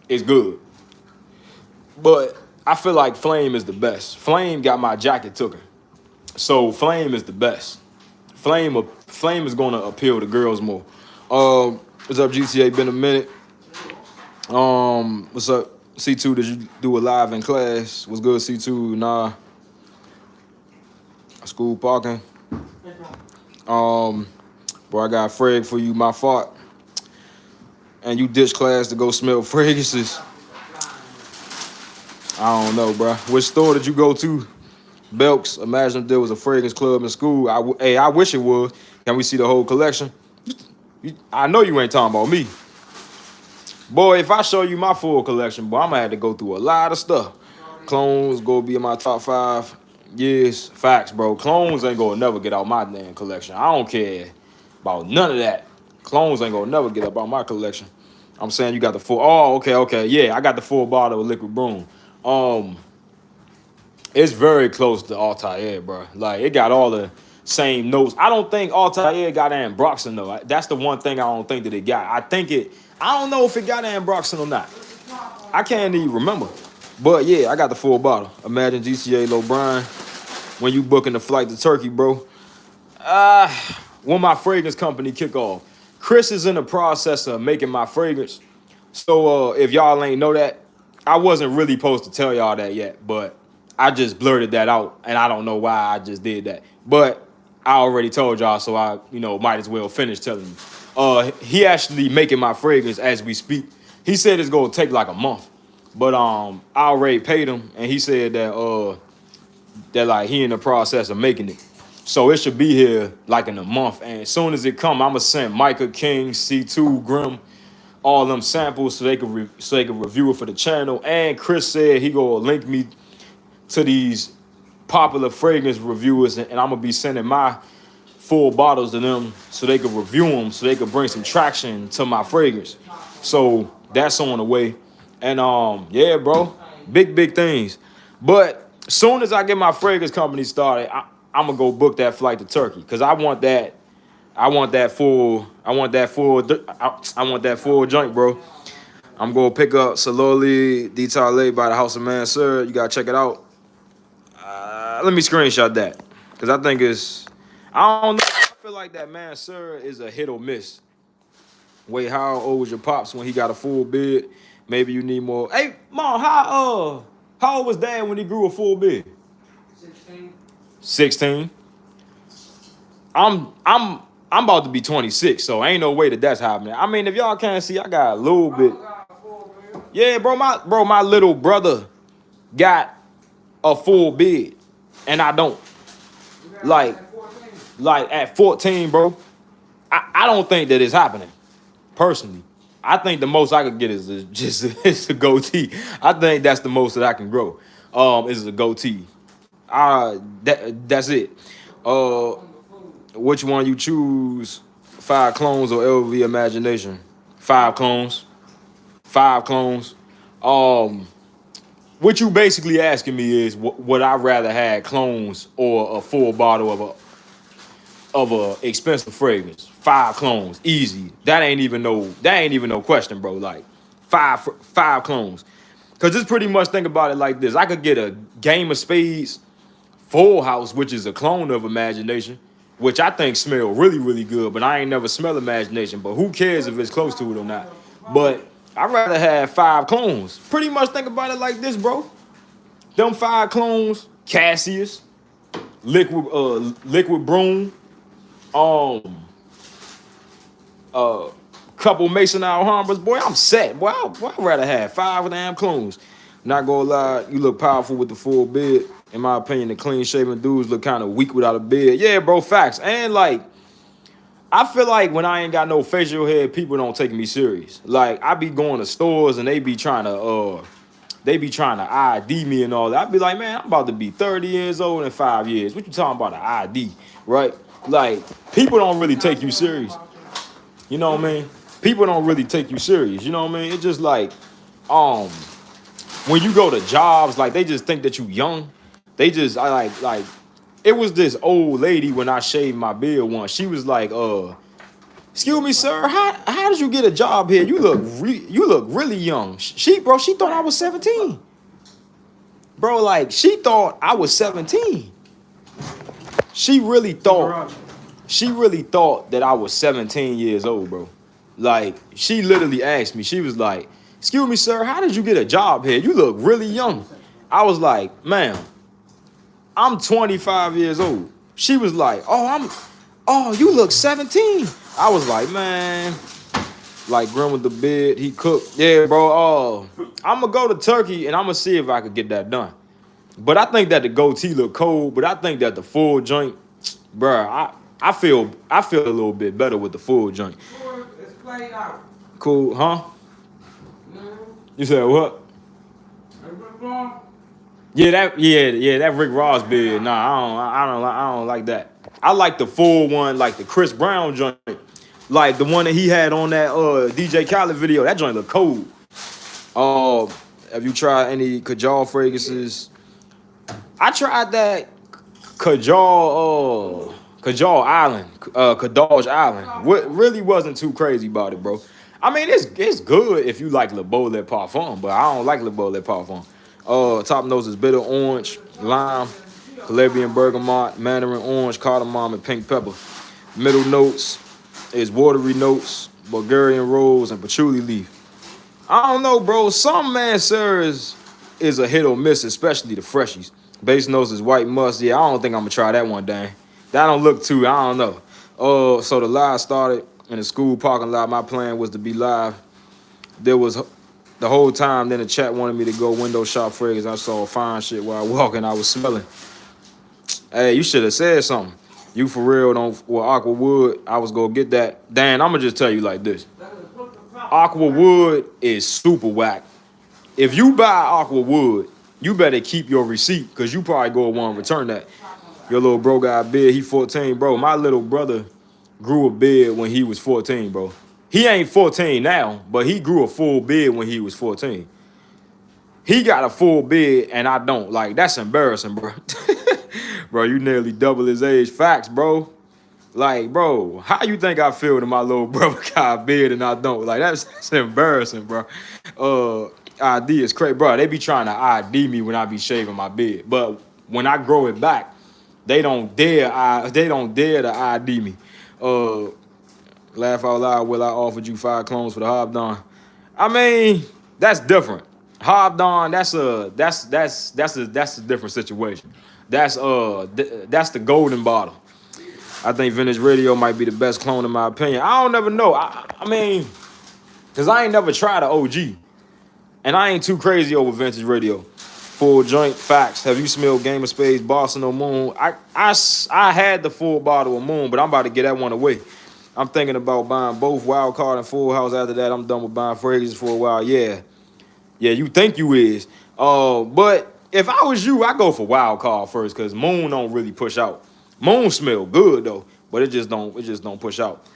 is good. But I feel like Flame is the best. Flame got my jacket tooken. So Flame is the best. Flame is gonna appeal to girls more. What's up, GTA? Been a minute. What's up, C2? Did you do a live in class? What's good, C2? Nah. School parking. Bro, I got Frag for you, my fault. And you ditch class to go smell fragrances. I don't know, bro. Which store did you go to? Belks. Imagine if there was a fragrance club in school. I wish it was. Can we see the whole collection? I know you ain't talking about me. Boy, if I show you my full collection, boy, I'm gonna have to go through a lot of stuff. Clones go be in my top 5. Yes, facts, bro. Clones ain't gonna never get out my damn collection. I don't care about none of that. Clones ain't gonna never get up on my collection. I'm saying you got the full. Oh, okay. Yeah, I got the full bottle of Liquid Broom. Um, it's very close to Altair, bro. Like it got all the same notes. I don't think Altair got Ambroxan though. That's the one thing I don't think that it got. I don't know if it got Ambroxan or not. I can't even remember. But yeah, I got the full bottle. Imagine GCA Low Brian when you booking the flight to Turkey, bro. When my fragrance company kick off. Chris is in the process of making my fragrance. So if y'all ain't know that, I wasn't really supposed to tell y'all that yet, but I just blurted that out, and I don't know why I just did that. But I already told y'all, so I, might as well finish telling you. He actually making my fragrance as we speak. He said it's gonna take like a month, but I already paid him, and he said that like he in the process of making it. So it should be here like in a month, and as soon as it come, I'ma send Micah King, C2, Grim, all them samples so they could review it for the channel. And Chris said he gonna link me to these popular fragrance reviewers, and I'm gonna be sending my full bottles to them so they could review them, so they could bring some traction to my fragrance. So that's on the way. And yeah, bro, big things. But as soon as I get my fragrance company started, I'm gonna go book that flight to Turkey because I want that full joint, bro. I'm gonna pick up Saloli Detale by the House of Mansour. You gotta check it out. Let me screenshot that because I think I don't know. I feel like that Mansour is a hit or miss. Wait, how old was your pops when he got a full beard? Maybe you need more. Hey, mom, how old was dad when he grew a full beard? 16. 16. I'm about to be 26, so ain't no way that's happening. I mean, if y'all can't see, I got a little bit. Yeah, bro, my little brother got a full beard, and I don't. Like at 14, bro. I don't think that it's happening. Personally, I think the most I could get is just a goatee. I think that's the most that I can grow. Is a goatee. That's it. Which one you choose? 5 clones or LV Imagination? 5 clones. 5 clones. What you basically asking me is would I rather have clones or a full bottle of a expensive fragrance? 5 clones, easy. That ain't even no question, bro. Like 5 clones. Cause just pretty much think about it like this. I could get a Game of Spades Full House, which is a clone of Imagination, which I think smell really good, but I ain't never smell Imagination. But who cares if it's close to it or not? But I'd rather have 5 clones. Pretty much think about it like this, bro. Them 5 clones, Cassius, Liquid Broom, couple Mason Alhambras, boy, I'm set. Boy, I'd rather have 5 damn clones. Not gonna lie, you look powerful with the full beard. In my opinion, the clean-shaven dudes look kind of weak without a beard. Yeah, bro, facts. And like, I feel like when I ain't got no facial hair, people don't take me serious. Like, I be going to stores and they be trying to ID me and all that. I be like, man, I'm about to be 30 years old in 5 years. What you talking about, an ID, right? Like, people don't really take you serious. You know what I mean? People don't really take you serious. You know what I mean? It's just like, when you go to jobs, like, they just think that you young. They just, it was this old lady when I shaved my beard once. She was like, excuse me, sir, how did you get a job here? You look really young. She thought I was 17. Bro, like, she thought I was 17. She really thought that I was 17 years old, bro. Like, she literally asked me, she was like, excuse me, sir, how did you get a job here? You look really young. I was like, ma'am, I'm 25 years old. She was like, oh, you look 17. I was like, man, like Grim with the beard, he cooked. Yeah, bro, I'm going to go to Turkey and I'm going to see if I could get that done. But I think that the goatee look cold, but I think that the full joint, bro, I feel a little bit better with the full joint. It's played out. Cool, huh? You said what? Yeah, that Rick Ross beard. Nah, I don't like that. I like the full one, like the Chris Brown joint. Like the one that he had on that DJ Khaled video. That joint look cold. Have you tried any Kajal fragrances? I tried that Kajal Island, Kadaj Island. What really wasn't too crazy about it, bro. I mean, it's good if you like Le Beau Le Parfum, but I don't like Le Beau Le Parfum. Top notes is bitter orange, lime, Calabrian bergamot, mandarin orange, cardamom, and pink pepper. Middle notes is watery notes, Bulgarian rose, and patchouli leaf. I don't know, bro. Some Manceras is a hit or miss, especially the freshies. Base notes is white musk. Yeah, I don't think I'm gonna try that one, dang. That don't look too, I don't know. So the live started in the school parking lot. My plan was to be live. There was the whole time, then the chat wanted me to go window shop fragrance. I saw fine shit while I walking, I was smelling. Hey, you should have said something. You for real don't with Aqua Wood, I was gonna get that. Dan, I'm gonna just tell you like this. Aqua Wood is super whack. If you buy Aqua Wood, you better keep your receipt because you probably go want to return that. Your little bro got a beard, he 14, bro. My little brother grew a beard when he was 14, bro. He ain't 14 now, but he grew a full beard when he was 14. He got a full beard and I don't. Like, that's embarrassing, bro. Bro, you nearly double his age. Facts, bro. Like, bro, how you think I feel that my little brother got a beard and I don't? Like, that's embarrassing, bro. ID is crazy, bro. They be trying to ID me when I be shaving my beard, but when I grow it back, they don't dare to ID me. Laugh out loud. Will I offered you 5 clones for the Hobdon? I mean, that's different. Hobdon, that's a different situation. That's the golden bottle. I think Vintage Radio might be the best clone in my opinion. I don't never know. I mean, cause I ain't never tried an OG. And I ain't too crazy over Vintage Radio. Full joint facts. Have you smelled Game of Spades, Boston or Moon? I had the full bottle of Moon, but I'm about to get that one away. I'm thinking about buying both Wild Card and Full House. After that, I'm done with buying fragrances for a while. Yeah, you think you is. But if I was you, I go for Wild Card first, cause Moon don't really push out. Moon smell good though, but it just don't push out.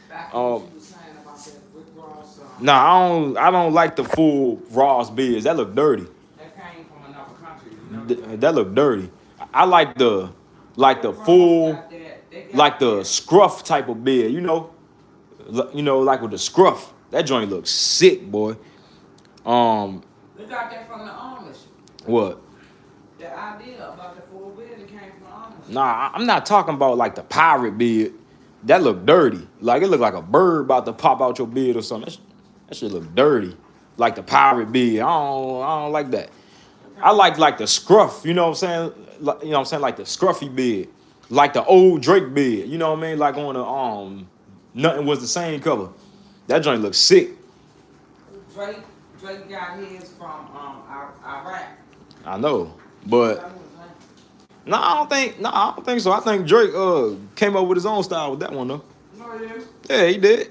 Nah, I don't like the full Ross beers. That look dirty. That came from another country. You know? That look dirty. I like the full, like the scruff type of beer. You know, like with the scruff. That joint looks sick, boy. They got that from the Amish. What? The idea about the full beard that came from the Amish. Nah, I'm not talking about like the pirate beard. That look dirty. Like it look like a bird about to pop out your beard or something. That shit look dirty. Like the pirate beard. I don't like that. I like the scruff, you know what I'm saying? Like the scruffy beard. Like the old Drake beard. You know what I mean? Like on the Nothing Was the Same cover. That joint looks sick. Drake got his from Iraq. I know. But I don't think so. I think Drake came up with his own style with that one though. No, he didn't. Yeah, he did.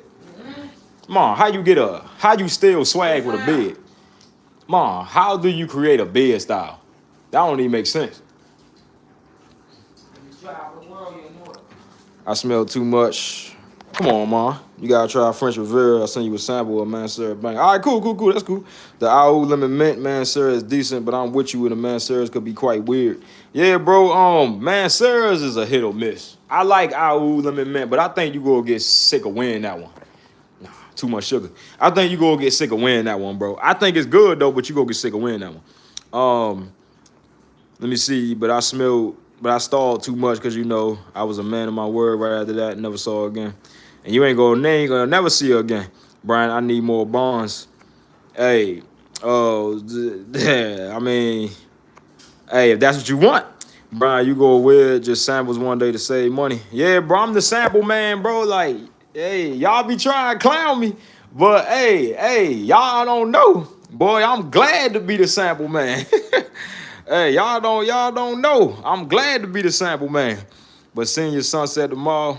Mom, how you still swag with a beard? Mom, how do you create a beard style? That don't even make sense. I smell too much. Come on, Mom. You gotta try French Riviera. I'll send you a sample of Mancera Bang. All right, cool. That's cool. The AU Lemon Mint Mancera is decent, but I'm with you with the Manceras could be quite weird. Yeah, bro. Manceras is a hit or miss. I like AU Lemon Mint, but I think you gonna get sick of wearing that one. Too much sugar. I think you gonna get sick of wearing that one, bro. I think it's good though, but you gonna get sick of wearing that one. Let me see, but I stalled too much because I was a man of my word right after that. Never saw her again, and you ain't gonna never see her again, Brian. I need more bonds. Hey, I mean, hey, if that's what you want, Brian, you go wear just samples one day to save money. Yeah, bro, I'm the sample man, bro. Like. Hey, y'all be trying to clown me, but hey, y'all don't know. Boy, I'm glad to be the sample man. Hey, y'all don't know. I'm glad to be the sample man. But Senior Sunset tomorrow,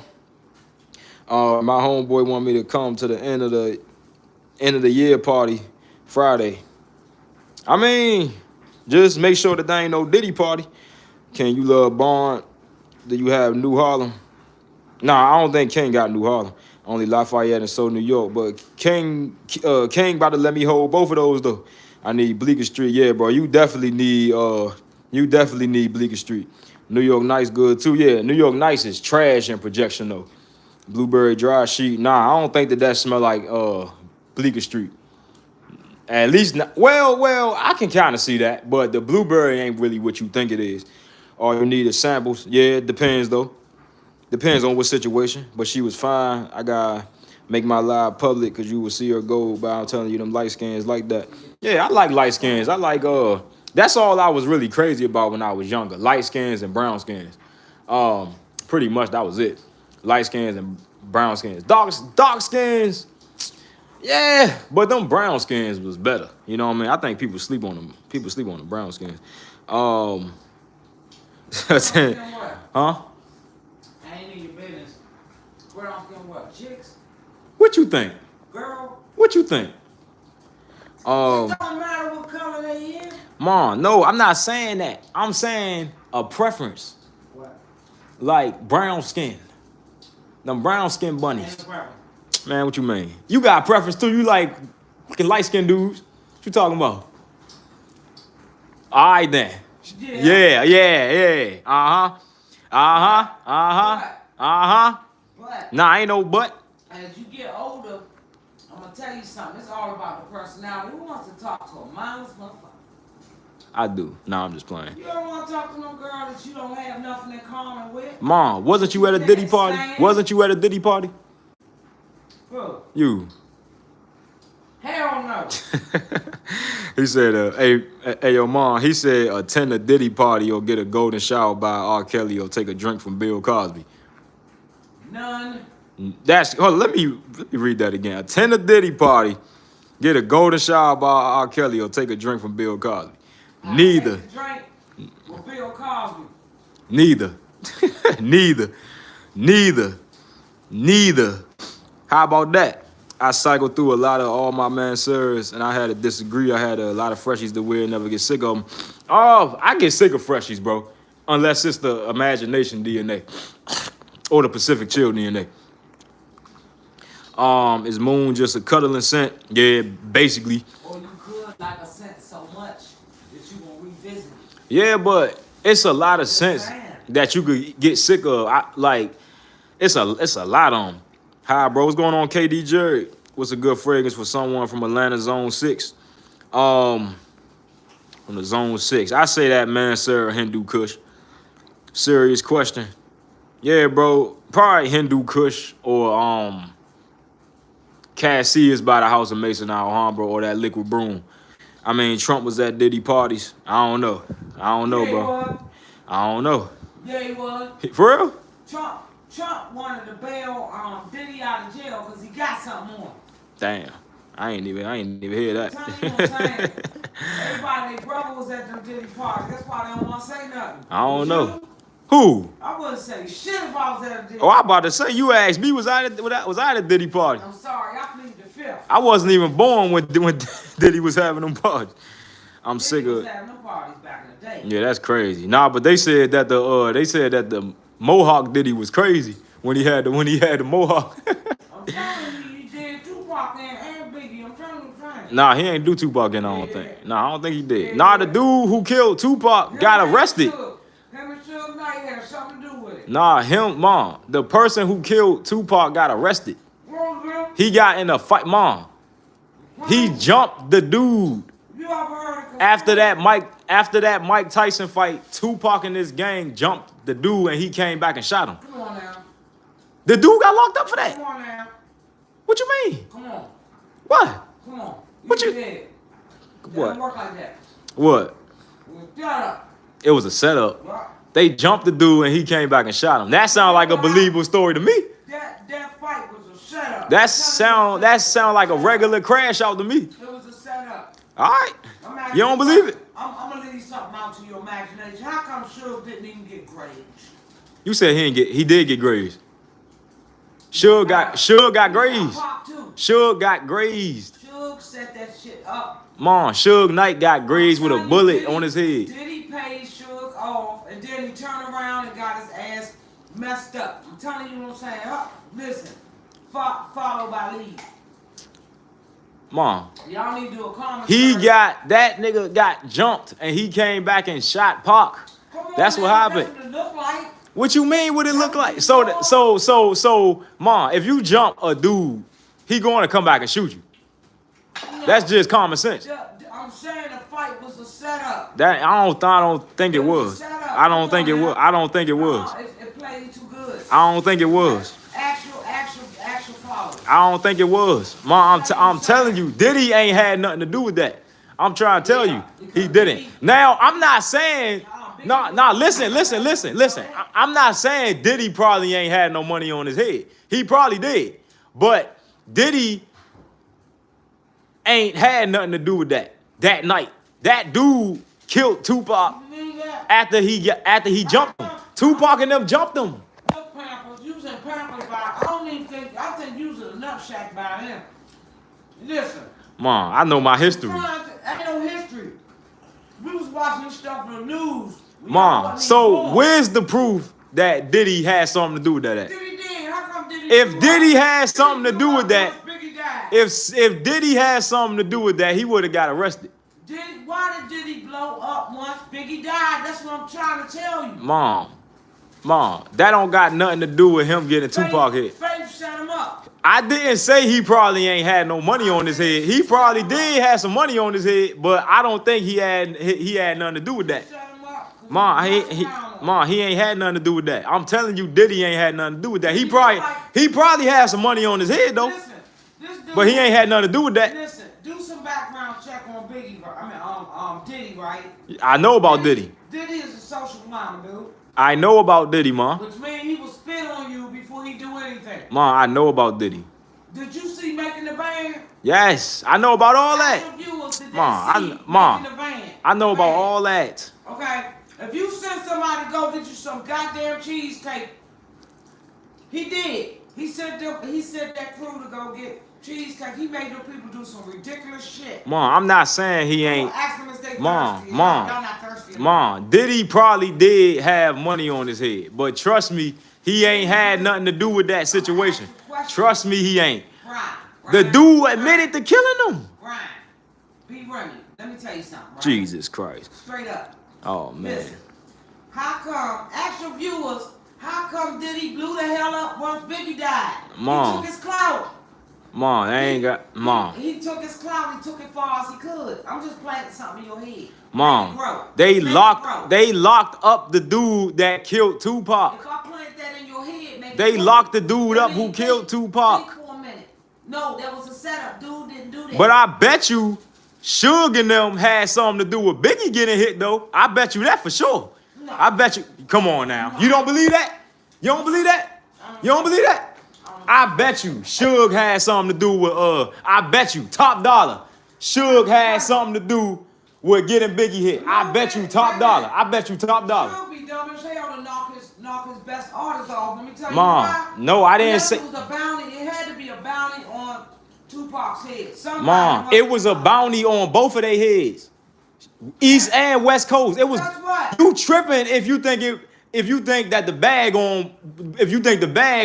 my homeboy want me to come to the end of the year party Friday. I mean, just make sure that there ain't no Diddy party. Can you love Bond? Do you have New Harlem? Nah, I don't think King got New Harlem. Only Lafayette and So New York. But King about to let me hold both of those though. I need Bleecker Street. Yeah, bro. You definitely need Bleecker Street. New York Nights good too. Yeah, New York Nights is trash in projection though. Blueberry dry sheet. Nah, I don't think that smell like Bleecker Street. At least not, well, I can kind of see that, but the blueberry ain't really what you think it is. All you need is samples. Yeah, it depends though. Depends on what situation. But she was fine. I gotta make my live public because you will see her go by telling you them light skins like that. Yeah, I like light skins. I like that's all I was really crazy about when I was younger. Light skins and brown skins. Pretty much that was it. Light skins and brown skins. Dark skins. Yeah, but them brown skins was better. You know what I mean? I think people sleep on them. People sleep on the brown skins. What? Huh? I ain't in your business. Brown skin what? Chicks? What you think? Girl? What you think? It don't matter what color they is. Mom, no, I'm not saying that. I'm saying a preference. What? Like brown skin. Them brown skin bunnies. Ain't no problem. Man, what you mean? You got a preference too. You like fucking light skinned dudes. What you talking about? All right then. Yeah. But Nah, ain't no but. as you get older, I'm gonna tell you something. It's all about the personality. Who wants to talk to a mindless motherfucker? I do. Nah, I'm just playing. You don't want to talk to no girl that you don't have nothing in common with. Mom, wasn't you at a Diddy party? Wasn't you at a Diddy party? Who? You. Hell no. He said, hey, yo, Mom, he said, attend a Diddy party or get a golden shower by R. Kelly or take a drink from Bill Cosby. None. Let me read that again. Attend a Diddy party, get a golden shower by R. Kelly or take a drink from Bill Cosby. Neither. Take a drink with Bill Cosby. Neither. How about that? I cycled through a lot of all my man sirs, and I had to disagree. I had a lot of freshies that we'll never get sick of them. Oh, I get sick of freshies, bro. Unless it's the imagination DNA or the Pacific Chill DNA. Is Moon just a cuddling scent? Yeah, basically. Or you could like a scent so much that you gonna revisit it. Yeah, but it's a lot of scents that you could get sick of. It's a lot on them. Hi, bro. What's going on, KD Jared? What's a good fragrance for someone from Atlanta Zone 6? From the Zone 6. I say that man, Sarah Hindu Kush. Serious question. Yeah, bro. Probably Hindu Kush or Cassius by the House of Mason Alhambra or that Liquid Broom. I mean, Trump was at Diddy parties. I don't know, bro. I don't know. Yeah, he was. For real? Trump wanted to bail Diddy out of jail because he got something on him. Damn. I ain't even hear that. Tell you what I'm saying. Everybody, their brother was at them Diddy parties. That's why they don't want to say nothing. I don't know. Who? I wouldn't say shit if I was at a Diddy. Oh, I about to say, you asked me, was I at a Diddy party? I'm sorry, I plead the fifth. I wasn't even born when Diddy was having them parties. I'm sick Diddy of was having them parties back in the day. Yeah, that's crazy. Nah, but they said that the Mohawk Diddy was crazy when he had the Mohawk. I'm telling you, you did Tupac and Biggie. I'm telling you. Nah, he ain't do Tupac in, I don't think. Nah, I don't think he did. Nah, the dude who killed Tupac got arrested. Him and Suge Knight had something to do with it. Nah, Mom, the person who killed Tupac got arrested. He got in a fight, Mom. He jumped the dude. You ever heard of After that Mike Tyson fight, Tupac and his gang jumped the dude and he came back and shot him. Come on now. The dude got locked up for that. Come on now. What you mean? Come on. What? Come on. What you- did. It What? doesn't work like that. What? It was set up. It was a setup. Right. They jumped the dude and he came back and shot him. That sounds like a believable story to me. That fight was a setup. That sound like a regular crash out to me. It was a setup. All right. You don't believe it? I'm gonna leave something out to your imagination. How come Suge didn't even get grades? You said he did get grazed. Suge got grazed. Pop too. Suge got grazed. Suge set that shit up. Mom, Suge Knight got grazed with a bullet on his head. Did he pay Suge off and then he turned around and got his ass messed up? I'm telling you what I'm saying. Listen, followed by lead. Mom, Y'all need to do a comment. that nigga got jumped and he came back and shot Pac. That's what happened. That's what it look like. What you mean? What it look like? So, Mom, if you jump a dude, he going to come back and shoot you. No, That's just common sense. I'm saying the fight was a setup. That I don't think it was. I don't think it was. I don't think it was. It played too good. I don't think it was. Actual follow. I don't think it was. Mom, I'm telling you, Diddy ain't had nothing to do with that. I'm trying to tell you, he didn't. Now, I'm not saying, listen. I'm not saying Diddy probably ain't had no money on his head. He probably did. But Diddy ain't had nothing to do with that night. That dude killed Tupac after he jumped him. Tupac and them jumped him. Look, Pampers, using Pampers I think using a nutsack by him. Listen. Mom, I know my history. I know history. We was watching this stuff on the news. Mom, so where's the proof that Diddy had something to do with that? Diddy did. How come Diddy? If Diddy had something to do with that, Biggie died. if Diddy had something to do with that, he would have got arrested. Why did Diddy blow up once Biggie died? That's what I'm trying to tell you. Mom, that don't got nothing to do with him getting Tupac hit. Faith set him up. I didn't say he probably ain't had no money on his head. He probably did have some money on his head, but I don't think he had nothing to do with that. Set him up. Mom, he ain't had nothing to do with that. I'm telling you, Diddy ain't had nothing to do with that. He probably had some money on his head though, Listen, this dude, but he ain't had nothing to do with that. Listen, do some background check on Biggie. Diddy, right? I know about Diddy. Diddy is a social climber, dude. I know about Diddy, Mom. Which means he will spit on you before he do anything. Mom, I know about Diddy. Did you see Making the Band? Yes, I know about all that. Mom, I know about all that. Okay, if you send somebody to go get you some goddamn cheesecake, he did. He sent that crew to go get cheesecake. He made them people do some ridiculous shit. Mom, I'm not saying he ain't. Ask them if they thirsty. Mom, Y'all not thirsty. Mom, Diddy probably did have money on his head, but trust me, he ain't had nothing to do with that situation. Trust me, he ain't. The dude admitted to killing him. Brian, be running. Let me tell you something. Right? Jesus Christ. Straight up. Oh man. Listen, how come, ask your viewers, how come Diddy blew the hell up once Biggie died? Mom. He took his clout. Mom, I ain't got. Mom. He took his clout. He took it far as he could. I'm just planting something in your head. Mom, they locked up the dude that killed Tupac. If I plant that in your head, make They locked the dude up who killed Tupac. Wait for a minute. No, that was a setup. Dude didn't do that. But I bet you Suge and them had something to do with Biggie getting hit though. I bet you that for sure. No. I bet you. Come on now. You don't believe that? You don't believe that? You don't believe that? I bet you Suge had something to do with I bet you top dollar. Suge had something to do with getting Biggie hit. I bet you top dollar. I bet you top dollar. Suge be dumb as hell to knock his best artist off. Let me tell you Mom, why. no, I didn't say. It was a bounty. It had to be a bounty on Tupac's head. Mom, it was a bounty on both of their heads, East and West Coast. It was. That's what? You tripping if you think that the bag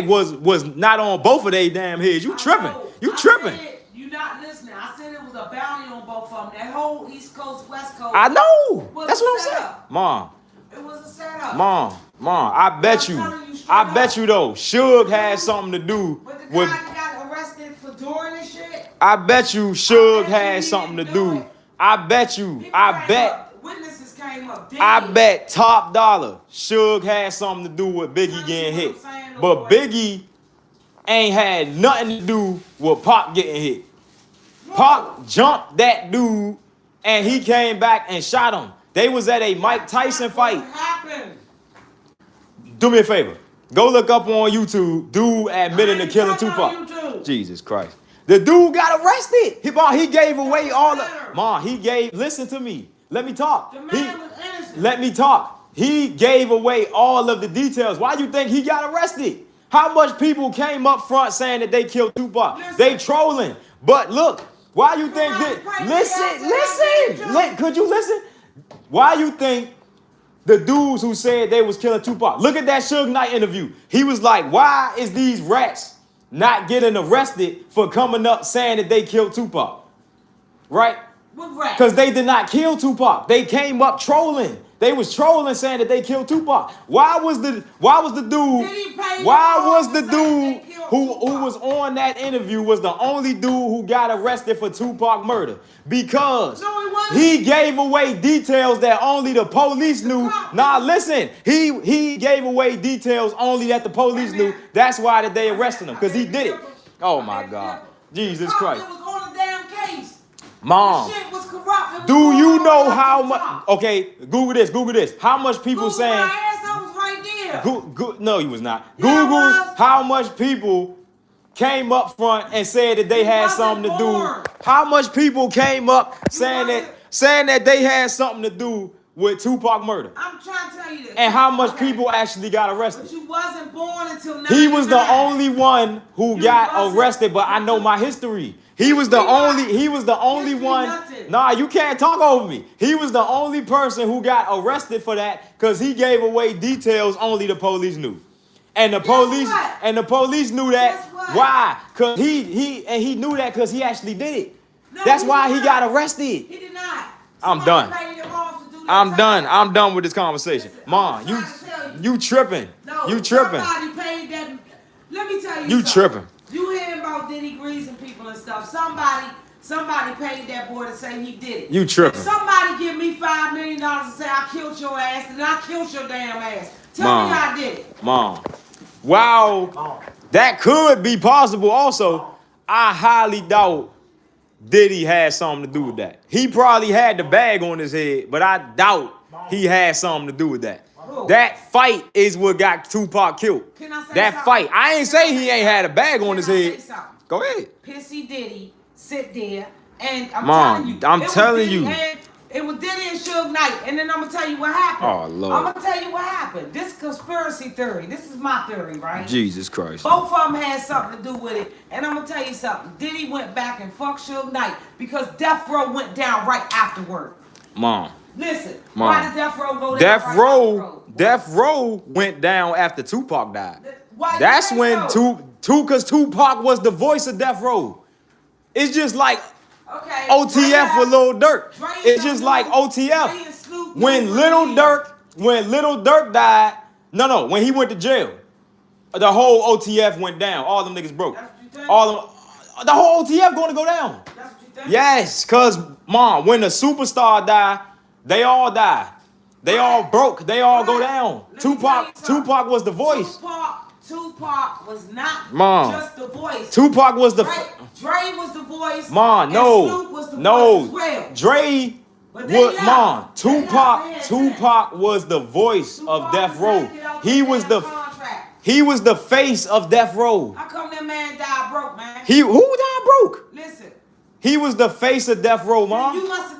was not on both of their damn heads. You tripping. You tripping. You're not listening. I said it was a bounty on both of them. That whole East Coast, West Coast. I know. Was That's a what I'm saying. setup. Mom, It was a setup. Mom, I bet you. I bet you though, Suge had something to do But the with. guy got arrested for doing this shit. I bet you Suge had he something to didn't do do. it. I bet you. People I came bet. up, witnesses came up. I dead. bet top dollar Suge had something to do with Biggie getting hit. But Biggie ain't had nothing to do with Pac getting hit. Pac jumped that dude and he came back and shot him. They was at a Mike Tyson fight. What happened? Do me a favor. Go look up on YouTube, dude admitting to killing Tupac. Jesus Christ. The dude got arrested. He gave away all the. Mom, listen to me. Let me talk. The man was innocent. Let me talk. He gave away all of the details. Why you think he got arrested? How much people came up front saying that they killed Tupac? Listen. They trolling. But look, why you think that? Listen. Could you listen? Why you think the dudes who said they was killing Tupac? Look at that Suge Knight interview. He was like, why is these rats not getting arrested for coming up saying that they killed Tupac, right? What rap? Because they did not kill Tupac. They came up trolling. They was trolling saying that they killed Tupac. Why was the dude? Why was the dude who was on that interview was the only dude who got arrested for Tupac murder? Because No, he wasn't. he gave away details that only the police knew. Nah, listen. He gave away details only that the police knew. That's why that they arrested him, because he did it. Oh my God. Jesus Christ. It was on the damn case. Mom. The shit was corrupt. It was Do going you on know up how to the much? top. Okay, Google this. How much people Google saying? my ass, I was right there. No, you was not. Yeah, I Google was. how much people came up front and said that they You had wasn't something to do. born. How much people came up saying wasn't- that they had something to do with Tupac murder? I'm trying to tell you this. And how much Okay. people actually got But arrested? you wasn't born until 99. He was the only one who You got wasn't. arrested, but I know my history. He was the only History one. nothing. Nah, you can't talk over me. He was the only person who got arrested for that because he gave away details only the police knew. And the police knew that. Guess what? Why? Cause he knew that because he actually did it. No, That's he why did he not. got arrested. He did not. I'm Somebody done. paid him off to do that I'm time. done. I'm done with this conversation. Listen, Mom, I'm you trying to tell you. tripping. No, You tripping. Somebody paid that. Let me tell you You something. tripping. You hear about Diddy greasing people and stuff. Somebody paid that boy to say he did it. You tripping. If somebody give me $5 million and say I killed your ass, then I killed your damn ass. Tell Mom. me how I did it. Mom. Wow, that could be possible also. I highly doubt Diddy had something to do with that. He probably had the bag on his head, but I doubt he had something to do with that. That fight is what got Tupac killed. Can I say That something? fight. I ain't say he ain't had a bag on his Can I head. say something? Go ahead. Pissy Diddy sit there and I'm Mom, telling you. I'm it was telling Diddy you. and- it was Diddy and Suge Knight, and then I'm gonna tell you what happened. Oh, Lord. I'm gonna tell you what happened. This conspiracy theory. This is my theory, right? Jesus Christ. Both of them had something to do with it, and I'm gonna tell you something. Diddy went back and fucked Suge Knight because Death Row went down right afterward. Mom. Listen, Mom. why did Death Row go down? Death right Row, afterward? Death Row went down after Tupac died. Why you That's say when so? because Tupac was the voice of Death Row. It's just like Okay. OTF with Lil Durk. Dre It's don't just know- like Dre OTF. and Snoop When don't Little believe. Durk died, when he went to jail, the whole OTF went down. All them niggas broke. That's what you think? The whole OTF going to go down. That's what you think? Yes, cause Mom, when the superstar died, they all die. They all broke. They all go down. Let me tell you something. Tupac was the voice. Tupac was not Mom. just the voice. Tupac was the. Dre was the voice. Mom, and no, Snoop was the voice no. as well. Dre But they was left. Mom. They left. Tupac was the voice of Tupac Death was Row. trying to get out He that was damn the contract. he was the face of Death Row. How come that man died broke, man? Who died broke? Listen. He was the face of Death Row, You Mom. must have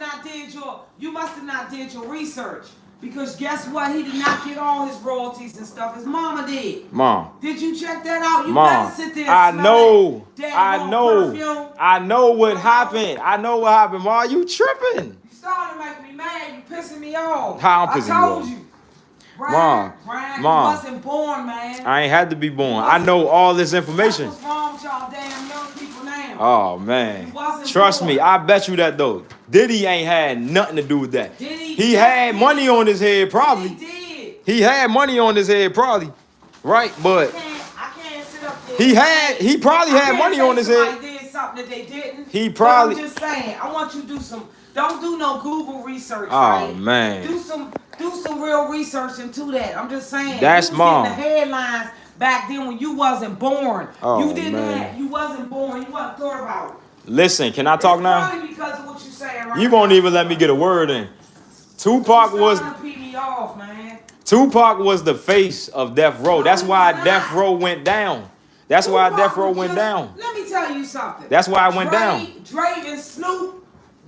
not did your research. Because guess what? He did not get all his royalties and stuff. His mama did. Mom. Did you check that out? You Mom, better sit there and I smell know, that daggone I know, perfume. I know what happened. I know what happened, Mom. You tripping? You started to make me mad. You pissing me off. How I'm pissing you I told off? you. Brian, Mom, Brian, Mom. you wasn't born, man. I ain't had to be born. I know all this information. That's what's wrong with y'all damn young people now. Oh man, You wasn't trust born. me, I bet you that though. Diddy ain't had nothing to do with that. Diddy- He had money on his head, probably. He did. He had money on his head, probably. Right, but I can't sit up there. he probably had money on his head. Somebody did something that they didn't. He But probably- I'm just saying. I want you to don't do no Google research. Oh, right? man. Do some real research into that. I'm just saying. That's you was Mom. getting the headlines back then when you wasn't born. Oh, you didn't man. have. You wasn't born. You wasn't thought about. Listen, can I talk It's now? probably because of what you saying right You now. won't even let me get a word in. Tupac was Starting to pee me off, man. the face of Death Row. That's why Death Row went down. That's why Tupac Death Row was went just- down. Let me tell you something. That's why it went down.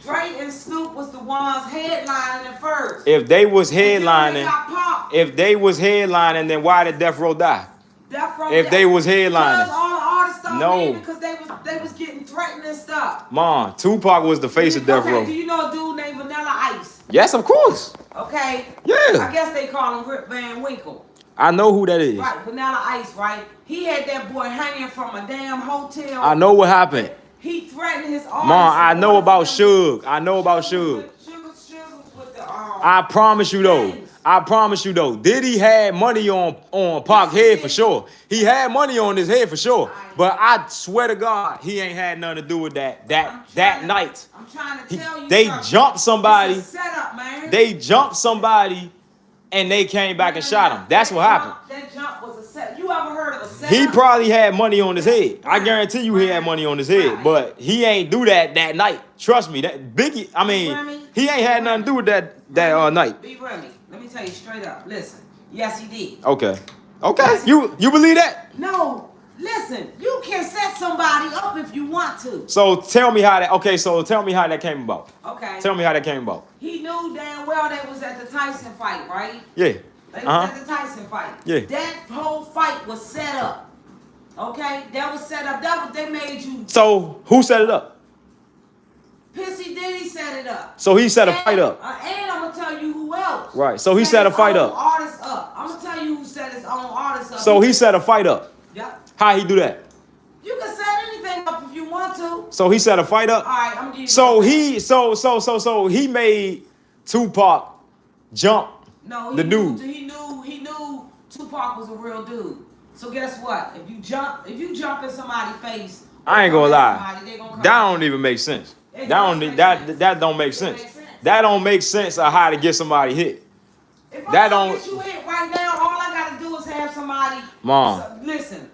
Dre and Snoop was the ones headlining at first. If they was And then when they headlining, got popped, then why did Death Row die? Death Row if died. they was headlining. Because all the artists stopped No. leaving because they was getting threatened and stuff. Mom, Tupac was the face of Death Okay, Row. do you know a dude named Vanilla Ice? Yes, of course. Okay. Yeah. I guess they call him Rip Van Winkle. I know who that is. Right, Vanilla Ice, right? He had that boy hanging from a damn hotel. I know what happened. He threatened his artist. Mom, I know about Suge. I know about Suge. Suge was with the I promise you though. I promise you though. Diddy had money on Pac's head for sure. He had money on his head for sure. But I swear to God, he ain't had nothing to do with that night. I'm trying to tell you. They jumped somebody. It's a setup, man. They jumped somebody and they came back and shot him. That's what happened. That jump was a set. You ever heard of a setup? He probably had money on his head. I guarantee you he had money on his head. But he ain't do that night. Trust me. That Biggie, I mean, he ain't had nothing to do with that night. B. Remy, let me tell you straight up. Listen. Yes, he did. Okay. Okay. You believe that? No. Listen. You can set somebody up if you want to. So tell me how that. Okay. So tell me how that came about. Okay. Tell me how that came about. He knew damn well they was at the Tyson fight, right? Yeah. They was at the Tyson fight. Yeah. That whole fight was set up. Okay? That was set up. That was they made you. So who set it up? Pissy Diddy set it up. So he set a fight up. And I'm gonna tell you who else. Right. So he set a fight up. Artist up. I'm gonna tell you who set his own artist up. So he set a fight up. Yep. How he do that? You can set anything up if you want to. So he set a fight up. All right, I'm gonna give you. So he made Tupac jump. No, the dude. He knew Tupac was a real dude. So guess what? If you jump in somebody's face, I ain't gonna lie. Somebody, that don't even make sense. That don't make sense. That don't make sense of how to get somebody hit. If That I don't. get you hit right now, all I gotta do is have somebody. Mom. Listen.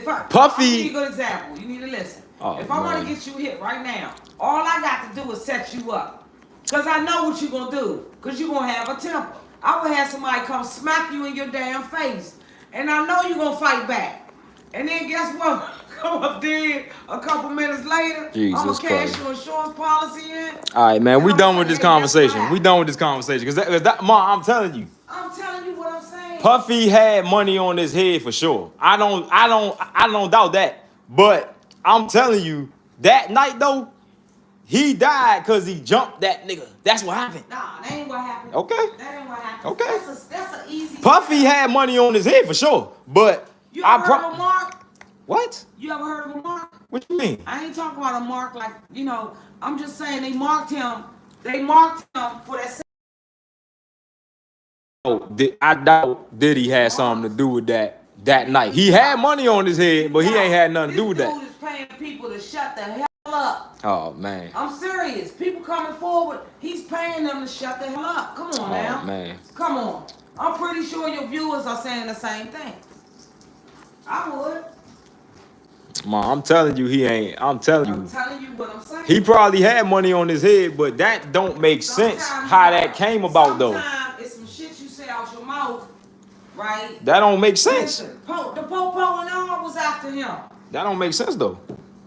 I'll Puffy. give you a good example. You need to listen. Oh, if I want man. to get you hit right now, all I got to do is set you up. Cause I know what you're gonna do. Cause you're gonna have a temper. I would have somebody come smack you in your damn face. And I know you're gonna fight back. And then guess what? Come up there a couple minutes later. Jesus I'm gonna cash Christ. your insurance policy in. All right, man. We I'm done with this saying, conversation. that's We done with this conversation. Cause Mom, I'm telling you. I'm telling you what I'm saying. Puffy had money on his head for sure. I don't doubt that. But I'm telling you, that night though, he died because he jumped that nigga. That's what happened. Nah, that ain't what happened. Okay. That ain't what happened. Okay. That's an easy. Puffy had money on his head for sure. But You ever heard of a mark? What? You ever heard of a mark? What you mean? I ain't talking about a mark like, I'm just saying they marked him. They marked him for that. Oh, I doubt Diddy had something to do with that night. He had money on his head, but he ain't had nothing to do with This that. dude is paying people to shut the hell up. Oh man. I'm serious. People coming forward, he's paying them to shut the hell up. Come on now. Oh man. Come on. I'm pretty sure your viewers are saying the same thing. I would. Mom, I'm telling you, he ain't. I'm telling I'm you. telling you what I'm saying. He probably had money on his head, but that don't make sense how that came about though. Sometimes it's some shit you say out your mouth, right? That don't make sense. Listen, the Popo and all was after him, That don't make sense though.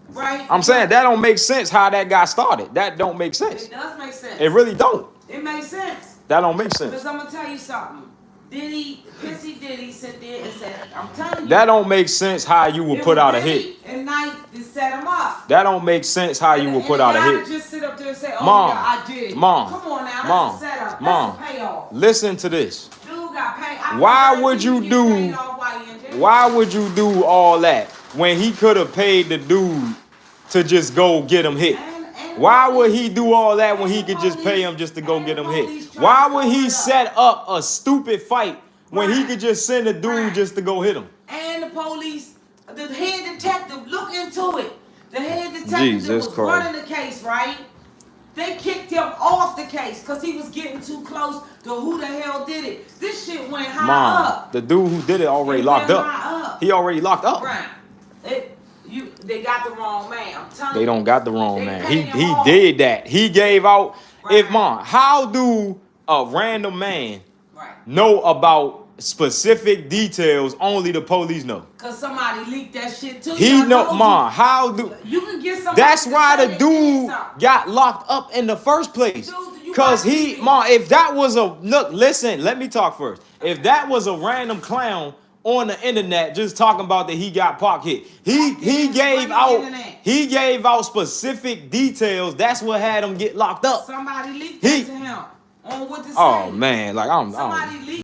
right? I'm saying that don't make sense how that got started. That don't make sense. It does make sense. It really don't. It makes sense. That don't make sense. Because I'm gonna tell you something. Pissy Diddy sit there and said, I'm telling you. That don't make sense how you would put out a hit. And night to set him up. That don't make sense how you would put out a hit. Just sit up there and say, oh Mom, yeah, I did. Mom, Come on now, Mom, that's a setup. Mom, That's a payoff. listen to this. Dude got paid. Why would you do all that when he could have paid the dude to just go get him hit? Why would he do all that when he could just pay him just to go get him hit? Why would he set up a stupid fight when he could just send a dude just to go hit him? And the police, the head detective, look into it. The head detective Jesus that was Christ. running the case, right? They kicked him off the case because he was getting too close to who the hell did it. This shit went high Mom, up. the dude who did it already It locked went up. high up. He already locked up. Right. They got the wrong man. I'm telling you. They don't got the wrong They man. paid him He off. did that. He gave out. Right. If Mom, how do a random man Right. know about specific details only the police know? Because somebody leaked that shit too. He I know, told Mom. you. How do? You can get somebody. That's to why say the they did dude something. got locked up in the first place. Dude, you Cause watch he, TV. Mom, if that was a look, listen, let me talk first. If that was a random clown on the internet just talking about that he got Pac hit, he gave out specific details. That's what had him get locked up. Somebody leaked that to him on what to say. Oh man, like I'm Somebody leaked.